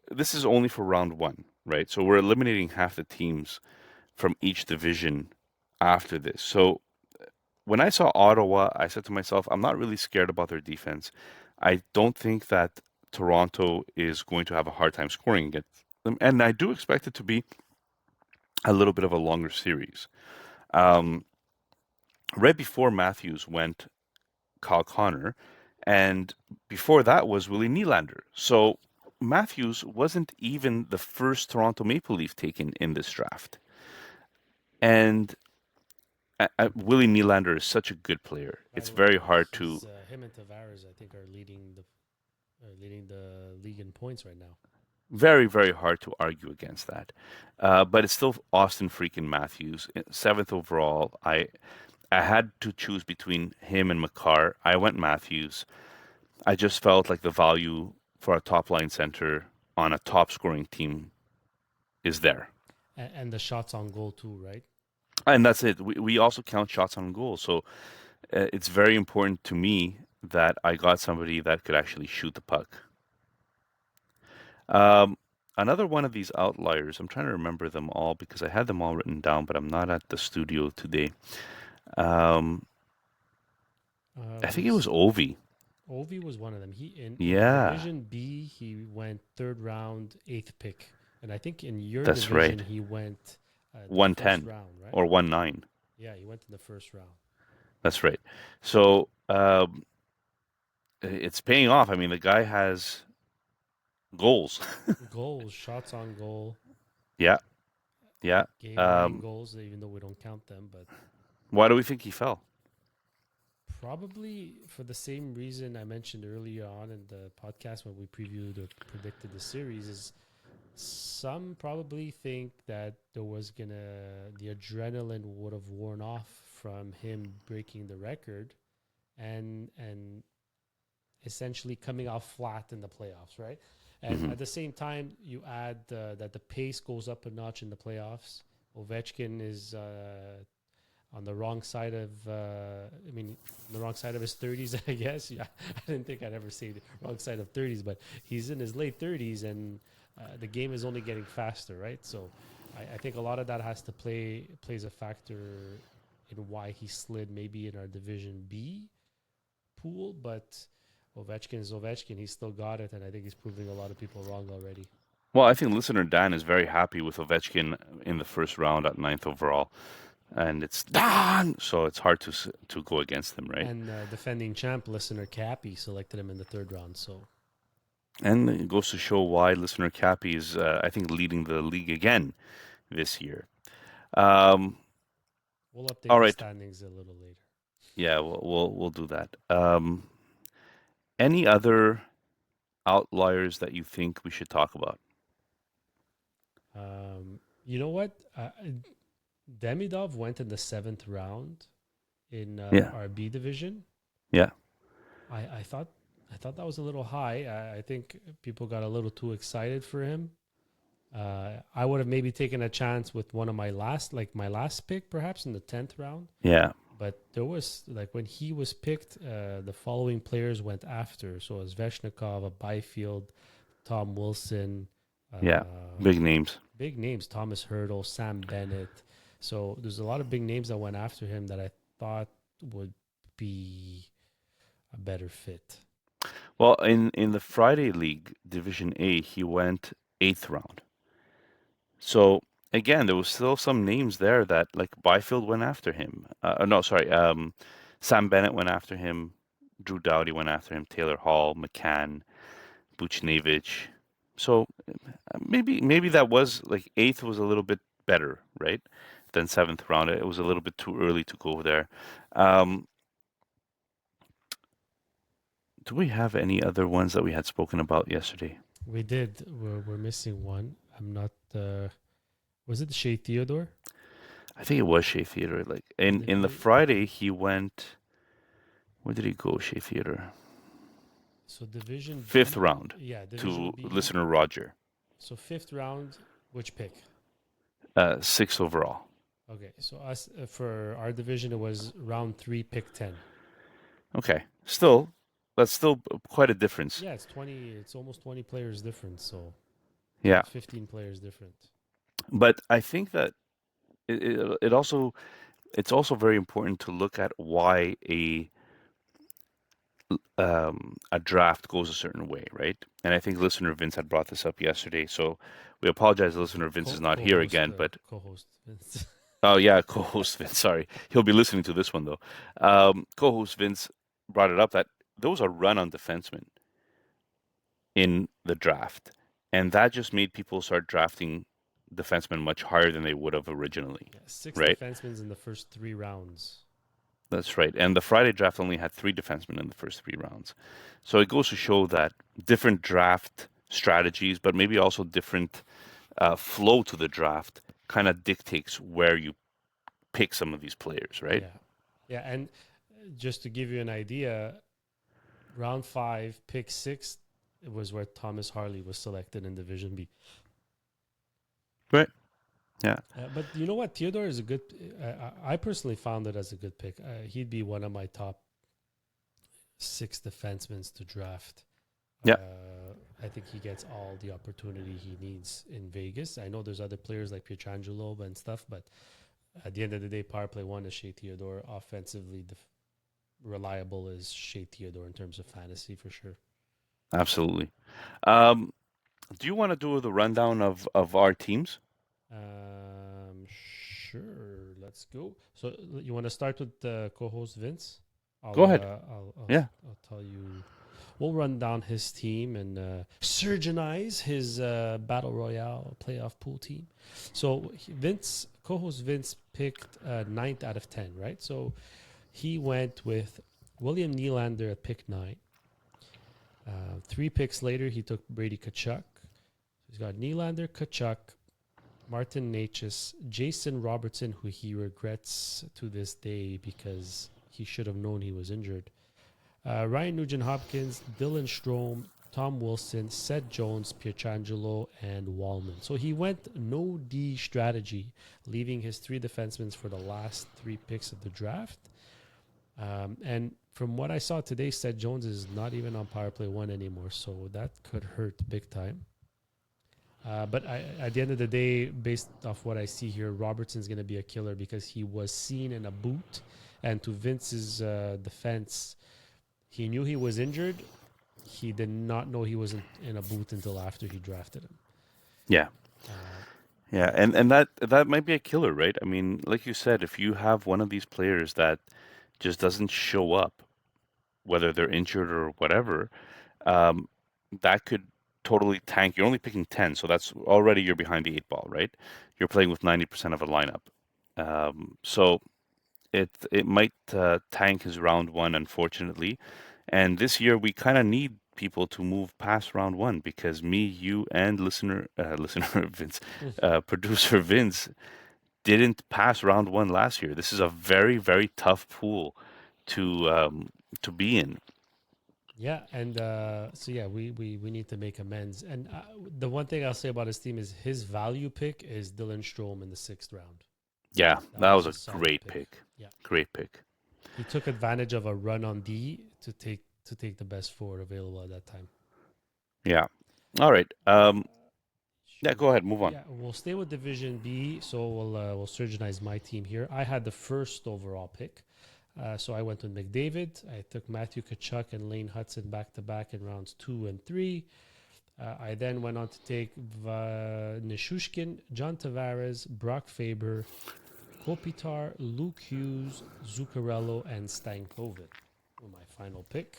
This is only for round one, right? So we're eliminating half the teams from each division after this. So when I saw Ottawa, I said to myself, I'm not really scared about their defense. I don't think that Toronto is going to have a hard time scoring against them, and I do expect it to be a little bit of a longer series. Um, right before Matthews went Kyle Connor, and before that was Willie Nylander. So Matthews wasn't even the first Toronto Maple Leaf taken in this draft. And Willie Nylander is such a good player. By It's the way, very hard to, he's him and Tavares, I think, are leading the league in points right now. very, very hard to argue against that. But it's still Austin freaking Matthews, seventh overall. I had to choose between him and Makar. I went Matthews. I just felt like the value for a top line center on a top scoring team is there. And the shots on goal too, right? And that's it. We also count shots on goal. So it's very important to me that I got somebody that could actually shoot the puck. Um, another one of these outliers, I'm trying to remember them all because I had them all written down, but I'm not at the studio today. Um, I think it was Ovi. Ovi was one of them. He in Yeah, Division B, he went third round, eighth pick, and I think in your that's division right. he went the first 110 round, right? or 1-9. Yeah, he went in the first round. That's right. So it's paying off. I mean, the guy has goals. Goals, shots on goal, Yeah, yeah. game-winning goals, even though we don't count them, but Why do we think he fell? probably for the same reason I mentioned earlier on in the podcast when we previewed or predicted the series is some probably think that the adrenaline would have worn off from him breaking the record and essentially coming out flat in the playoffs, right? And Hmm. at the same time, you add that the pace goes up a notch in the playoffs. Ovechkin is on the wrong side of, on the wrong side of his 30s, I guess. Yeah, I didn't think I'd ever say the wrong side of 30s, but he's in his late 30s, and the game is only getting faster, right? So I think a lot of that has to plays a factor in why he slid maybe in our Division B pool, but Ovechkin is Ovechkin. He's still got it, and I think he's proving a lot of people wrong already. Well, I think listener Dan is very happy with Ovechkin in the first round at ninth overall, and it's Dan, so it's hard to go against him, right? And defending champ listener Cappy selected him in the third round. So And it goes to show why listener Cappy is, I think, leading the league again this year. Um, we'll update all the right, standings a little later. yeah, we'll do that. Any other outliers that you think we should talk about? You know what? Demidov went in the seventh round in Yeah, our B division. yeah, I thought that was a little high. I think people got a little too excited for him. I would have maybe taken a chance with one of my last pick, perhaps in the 10th round. yeah, But there was like when he was picked, the following players went after. So it was Sveshnikov, a Byfield, Tom Wilson, yeah. Big names. big names, Thomas Hurdle, Sam Bennett. So there's a lot of big names that went after him that I thought would be a better fit. Well, in the Friday League Division A, he went eighth round. So again, there was still some names there that like Byfield went after him. No, sorry, Sam Bennett went after him. Drew Doughty went after him. Taylor Hall, McCann, Buchnevich. So maybe that was like eighth was a little bit better, right, than seventh round. It was a little bit too early to go there. Um, do we have any other ones that we had spoken about yesterday? We did. We're missing one. I'm not. Was it Shea Theodore? I think it was Shea Theater. Like in the Divi- Friday, he went. Where did he go, Shea Theater? So Division Fifth B. round Yeah, Division to B. listener Roger. So fifth round, which pick? Sixth overall. Okay, so us for our division, it was round 3, pick 10. Okay, still, that's still quite a difference. Yeah, it's 20. It's almost 20 players different. So Yeah, 15 players different. but I think that it also it's also very important to look at why a draft goes a certain way, right? And I think listener Vince had brought this up yesterday, so we apologize. Listener Vince is not here Co-host, again, but co-host Vince. oh yeah, co-host Vince. Sorry, he'll be listening to this one though. Co-host Vince brought it up that those are run-on defensemen in the draft, and that just made people start drafting defensemen much higher than they would have originally, Yeah, six right? defensemen in the first 3 rounds. That's right. And the Friday draft only had three defensemen in the first 3 rounds. So it goes to show that different draft strategies, but maybe also different flow to the draft, kind of dictates where you pick some of these players, right? Yeah, yeah, and just to give you an idea, round 5, pick 6, it was where Thomas Harley was selected in Division B. Right. Yeah. But you know what? Theodore is a good. I personally found it as a good pick. He'd be one of my top 6 defensemen to draft. Yeah. I think he gets all the opportunity he needs in Vegas. I know there's other players like Pietrangelo and stuff, but at the end of the day, power play one is Shea Theodore. Offensively, reliable is Shea Theodore in terms of fantasy for sure. Absolutely. Um, do you want to do the rundown of our teams? Sure. Let's go. So you want to start with the co-host Vince? Go ahead. Yeah. I'll tell you. We'll run down his team and surgeonize his battle royale playoff pool team. So co-host Vince picked 9th out of 10, right? So he went with William Nylander at pick 9. 3 picks later, he took Brady Tkachuk. He's got Nylander, Tkachuk, Martin Necas, Jason Robertson, who he regrets to this day because he should have known he was injured. Ryan Nugent-Hopkins, Dylan Strome, Tom Wilson, Seth Jones, Pietrangelo, and Wallman. So he went no D strategy, leaving his 3 defensemen for the last 3 picks of the draft. And from what I saw today, Seth Jones is not even on power play 1 anymore, so that could hurt big time. But at the end of the day, based off what I see here, Robertson's going to be a killer because he was seen in a boot. And to Vince's defense, he knew he was injured. He did not know he was in a boot until after he drafted him. Yeah. Yeah, and that might be a killer, right? I mean, like you said, if you have one of these players that just doesn't show up, whether they're injured or whatever, um, that could totally tank. You're only picking 10, so that's already you're behind the 8 ball, right? You're playing with 90% of a lineup. So it might tank his round 1, unfortunately. And this year we kind of need people to move past round 1 because me, you, and listener Vince, producer Vince didn't pass round 1 last year. This is a very, very tough pool to be in. Yeah, and so yeah, we need to make amends. And the one thing I'll say about his team is his value pick is Dylan Strome in the 6th round. Yeah, that was a solid great pick. Yeah, Great pick. he took advantage of a run on D to take the best forward available at that time. Yeah. All right. Yeah, go ahead. Move on. Yeah, we'll stay with Division B. So we'll surgeonize my team here. I had the first overall pick. So I went with McDavid. I took Matthew Tkachuk and Lane Hudson back-to-back in rounds 2 and 3. I then went on to take Nishushkin, John Tavares, Brock Faber, Kopitar, Luke Hughes, Zuccarello, and Stankoven. My final pick.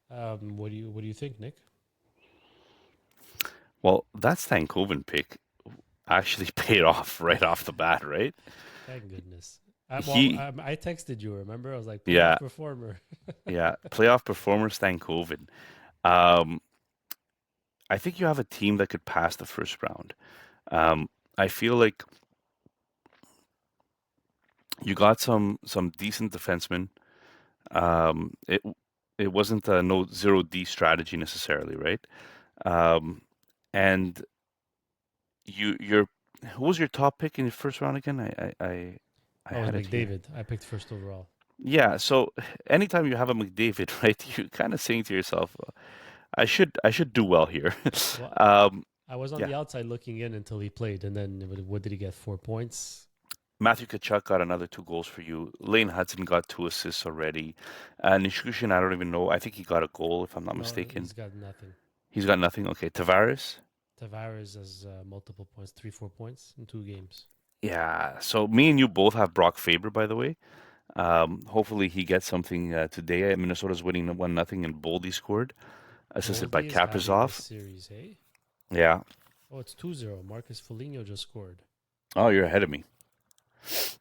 What do you think, Nick? Well, that Stankoven pick actually paid off right off the bat, right? Thank goodness. I texted you, remember? I was like, yeah, performer. yeah, playoff performer Stankoven. Um, I think you have a team that could pass the first round. I feel like you got some decent defensemen. It wasn't a no 0D strategy necessarily, right? Um, and you're who was your top pick in the first round again? I Was had it here. McDavid. I picked first overall. Yeah, so anytime you have a McDavid, right, you're kind of saying to yourself, I should do well here. Well, um, I was on yeah, the outside looking in until he played, and then what did he get? 4 points. Matthew Kachuk got another 2 goals for you. Lane Hudson got 2 assists already. Nishkushin, I don't even know. I think he got a goal, if I'm not No, mistaken. he's got nothing. He's got nothing. Okay, Tavares. Tavares has multiple points, 3, 4 points in 2 games. Yeah. So me and you both have Brock Faber, by the way. Hopefully he gets something today. Minnesota's winning 1-0, and Boldy scored, assisted by Boldy is having a Kaprizov. series, hey? Yeah. Oh, it's 2-0. Marcus Foligno just scored. Oh, you're ahead of me.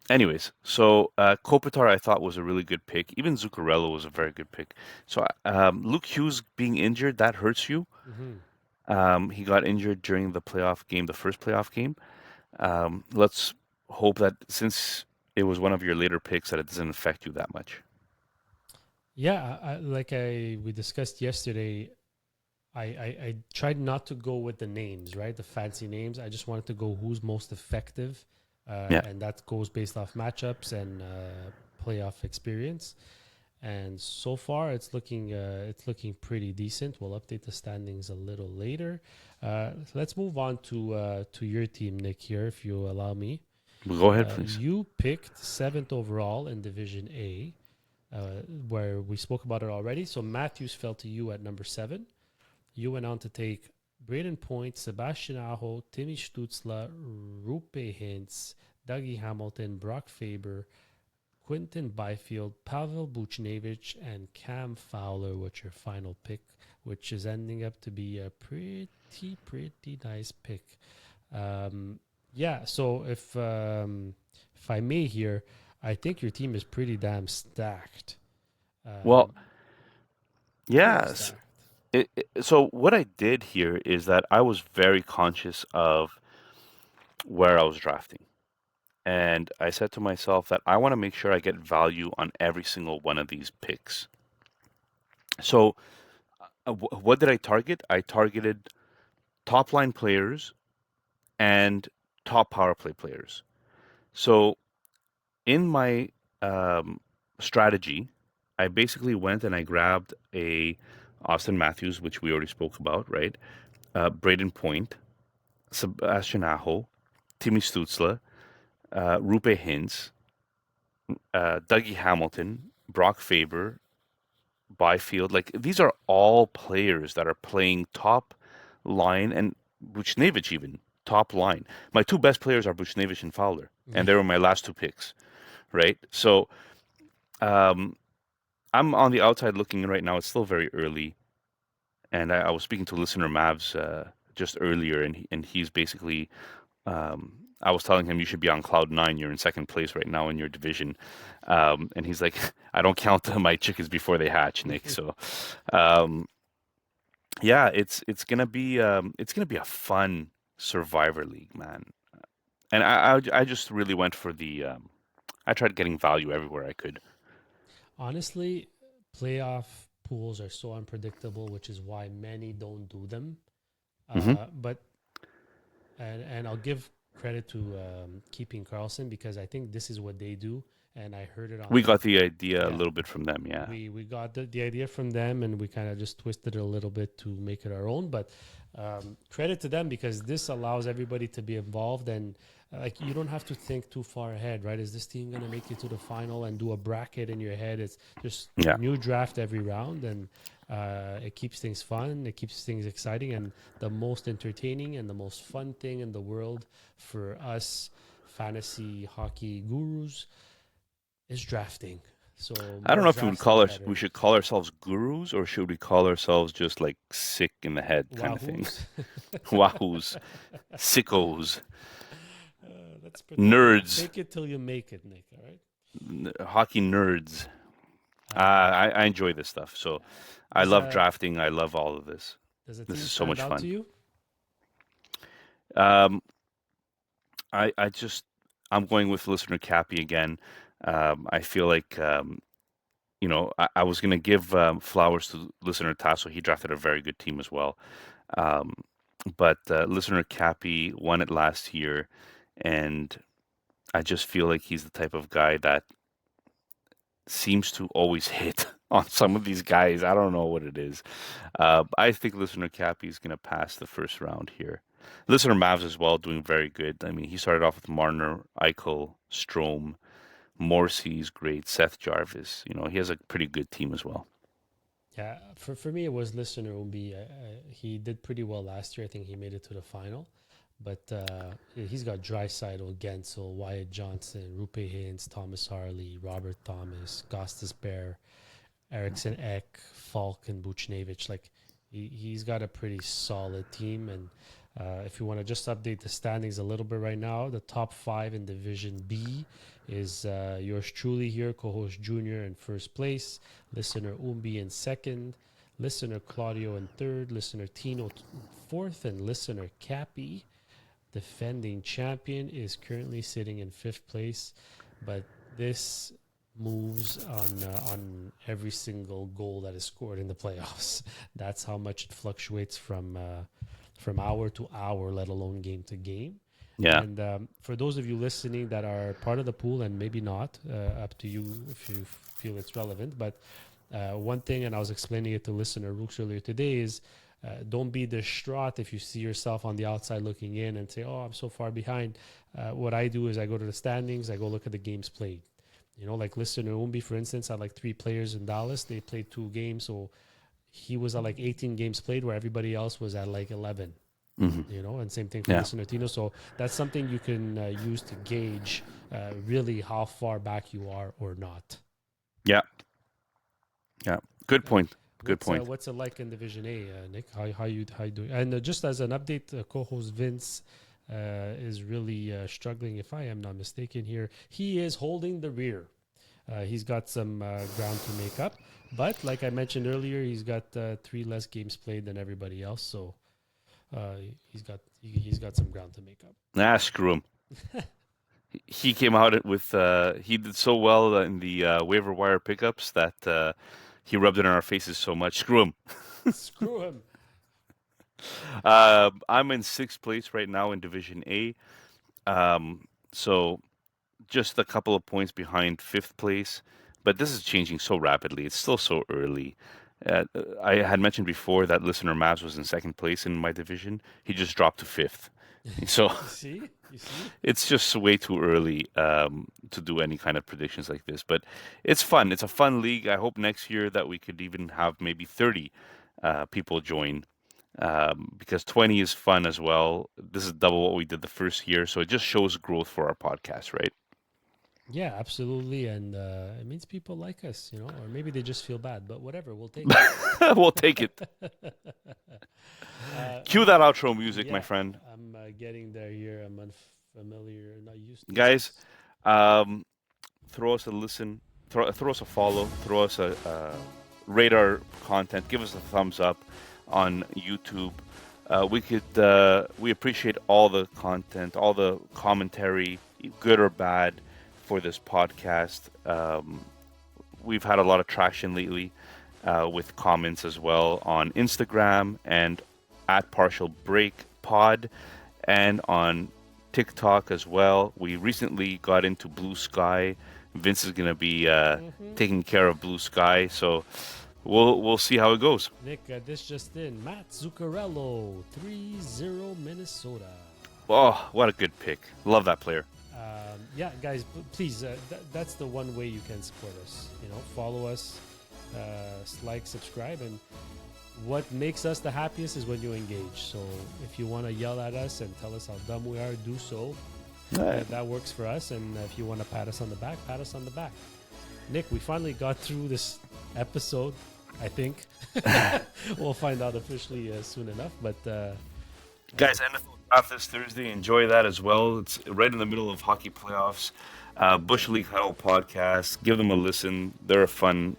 Anyways, so Kopitar I thought was a really good pick. Even Zuccarello was a very good pick. So Luke Hughes being injured, that hurts you. Mm-hmm. He got injured during the playoff game, the first playoff game. Let's hope that since it was one of your later picks, that it doesn't affect you that much. Yeah, we discussed yesterday, I tried not to go with the names, right? The fancy names. I just wanted to go who's most effective, Yeah. and that goes based off matchups and playoff experience. And so far, it's looking pretty decent. We'll update the standings a little later. Let's move on to your team, Nick. Here, if you allow me. Well, go ahead, please. You picked 7th overall in Division A, where we spoke about it already. So Matthews fell to you at number 7. You went on to take Braden Point, Sebastian Aho, Timmy Stutzla, Rupe Hintz, Dougie Hamilton, Brock Faber, Quinton Byfield, Pavel Buchnevich, and Cam Fowler with your final pick, which is ending up to be a pretty nice pick. So if I may here, I think your team is pretty damn stacked. Well, Pretty yes. stacked. So what I did here is that I was very conscious of where I was drafting. And I said to myself that I want to make sure I get value on every single one of these picks. So what did I target? I targeted top line players and top power play players. So in my strategy, I basically went and I grabbed a Austin Matthews, which we already spoke about, right? Braden Point, Sebastian Aho, Timmy Stutzla, Rupe Hintz, Dougie Hamilton, Brock Faber, Byfield. Like these are all players that are playing top line, and Buchnevich even top line. My 2 best players are Buchnevich and Fowler, and they were my last 2 picks, right? So um, I'm on the outside looking in right now. It's still very early, and I was speaking to listener Mavs just earlier, and he's basically I was telling him you should be on cloud 9. You're in second place right now in your division, and he's like, I don't count my chickens before they hatch, Nick. So, um, yeah, it's gonna be a fun Survivor League, man. And I just really went for the I tried getting value everywhere I could. Honestly, playoff pools are so unpredictable, which is why many don't do them. Hmm. But and I'll give credit to Keeping Carlson because I think this is what they do, and I heard it We on. got the idea a Yeah, little bit from them, yeah. we got the idea from them, and we kind of just twisted it a little bit to make it our own. But credit to them because this allows everybody to be involved, and like you don't have to think too far ahead, right? Is this team going to make it to the final and do a bracket in your head? It's just Yeah. new draft every round, and it keeps things fun, it keeps things exciting, and the most entertaining and the most fun thing in the world for us fantasy hockey gurus is drafting. So I don't more know if we would drafts, the we better. should call ourselves gurus, or should we call ourselves just like sick in the head kind of thing? Wahoos. Wahoos, sickos, Let's pretend it. nerds, Fake it till you make it, Nick. All right. hockey nerds. Um, I enjoy this stuff. So I does love a drafting. I love all of this. does a This team is so stand much out to fun. you? Um, I just I'm going with listener Cappy again. I feel like I was gonna give flowers to listener Tasso. He drafted a very good team as well. Um, but listener Cappy won it last year, and I just feel like he's the type of guy that seems to always hit on some of these guys. I don't know what it is. I think listener Cappy is gonna pass the first round here. Listener Mavs as well, doing very good. I mean, he started off with Marner, Eichel, Strome, Morrissey's great, Seth Jarvis. He has a pretty good team as well. Yeah, for me, it was listener Umbi. He did pretty well last year. I think he made it to the final. But he's got Draisaitl, Gensel, Wyatt Johnson, Rupe Hintz, Thomas Harley, Robert Thomas, Gostis Bear, Eriksson Ek, Falk, and Buchnevich. Like, he's got a pretty solid team. And if you want to just update the standings a little bit right now, the top 5 in Division B is yours truly here, co-host Junior in first place, listener Umbi in second, listener Claudio in third, listener Tino fourth, and listener Cappy, defending champion, is currently sitting in 5th place. But this moves on every single goal that is scored in the playoffs. That's how much it fluctuates from hour to hour, let alone game to game. Yeah. And for those of you listening that are part of the pool, and maybe not, up to you if you feel it's relevant, but one thing, and I was explaining it to listener Rooks earlier today, is don't be distraught if you see yourself on the outside looking in and say, oh, I'm so far behind. What I do is I go to the standings, I go look at the games played. Like listener Umbi, for instance, had like 3 players in Dallas. They played 2 games, so he was at like 18 games played, where everybody else was at like 11. Mm-hmm. And same thing for listener Tino. So that's something you can use to gauge really how far back you are or not. Yeah. Good point. Good point. What's it like in Division A, Nick? How you doing? And just as an update, co-host Vince is really struggling, if I am not mistaken here. He is holding the rear. He's got some ground to make up. But like I mentioned earlier, he's got 3 less games played than everybody else. So he's got some ground to make up. Screw him. He came out with he did so well in the waiver wire pickups that he rubbed it in our faces so much. Screw him. Screw him. I'm in 6th place right now in Division A. So just a couple of points behind 5th place. But this is changing so rapidly. It's still so early. I had mentioned before that listener Mavs was in 2nd place in my division. He just dropped to 5th. So you see? It's just way too early to do any kind of predictions like this. But it's fun. It's a fun league. I hope next year that we could even have maybe 30 people join, because 20 is fun as well. This is double what we did the first year. So it just shows growth for our podcast, right? Yeah, absolutely. And it means people like us, or maybe they just feel bad, but whatever, we'll take it. We'll take it. Cue that outro music, my friend. I'm getting there here. I'm unfamiliar, not used to Guys, throw us a listen, throw us a follow, throw us a rate our content, give us a thumbs up on YouTube. We appreciate all the content, all the commentary, good or bad, for this podcast. We've had a lot of traction lately with comments as well on Instagram and at Partial Break Pod, and on TikTok as well. We recently got into Blue Sky. Vince is going to be taking care of Blue Sky, so we'll see how it goes. Nick, this just in. Matt Zuccarello, 3-0 Minnesota. Oh, what a good pick. Love that player. Yeah, guys, please, that's the one way you can support us. Follow us, like, subscribe, and what makes us the happiest is when you engage. So if you want to yell at us and tell us how dumb we are, do so. That works for us. And if you want to pat us on the back, pat us on the back. Nick, we finally got through this episode, I think. We'll find out officially soon enough. But guys, NFL Draft this Thursday. Enjoy that as well. It's right in the middle of hockey playoffs. Bush League Huddle podcast. Give them a listen. They're a fun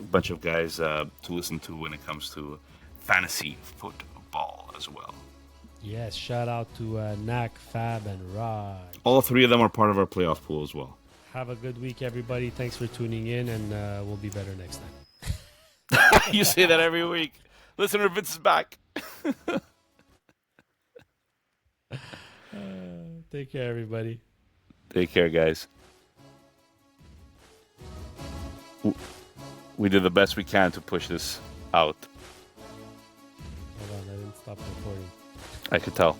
bunch of guys to listen to when it comes to fantasy football as well. Yes, shout out to Nak, Fab, and Raj. All 3 of them are part of our playoff pool as well. Have a good week, everybody. Thanks for tuning in, and we'll be better next time. You say that every week. Listener Vince is back. Take care, everybody. Take care, guys. We did the best we can to push this out. Hold on, I didn't stop recording. I could tell.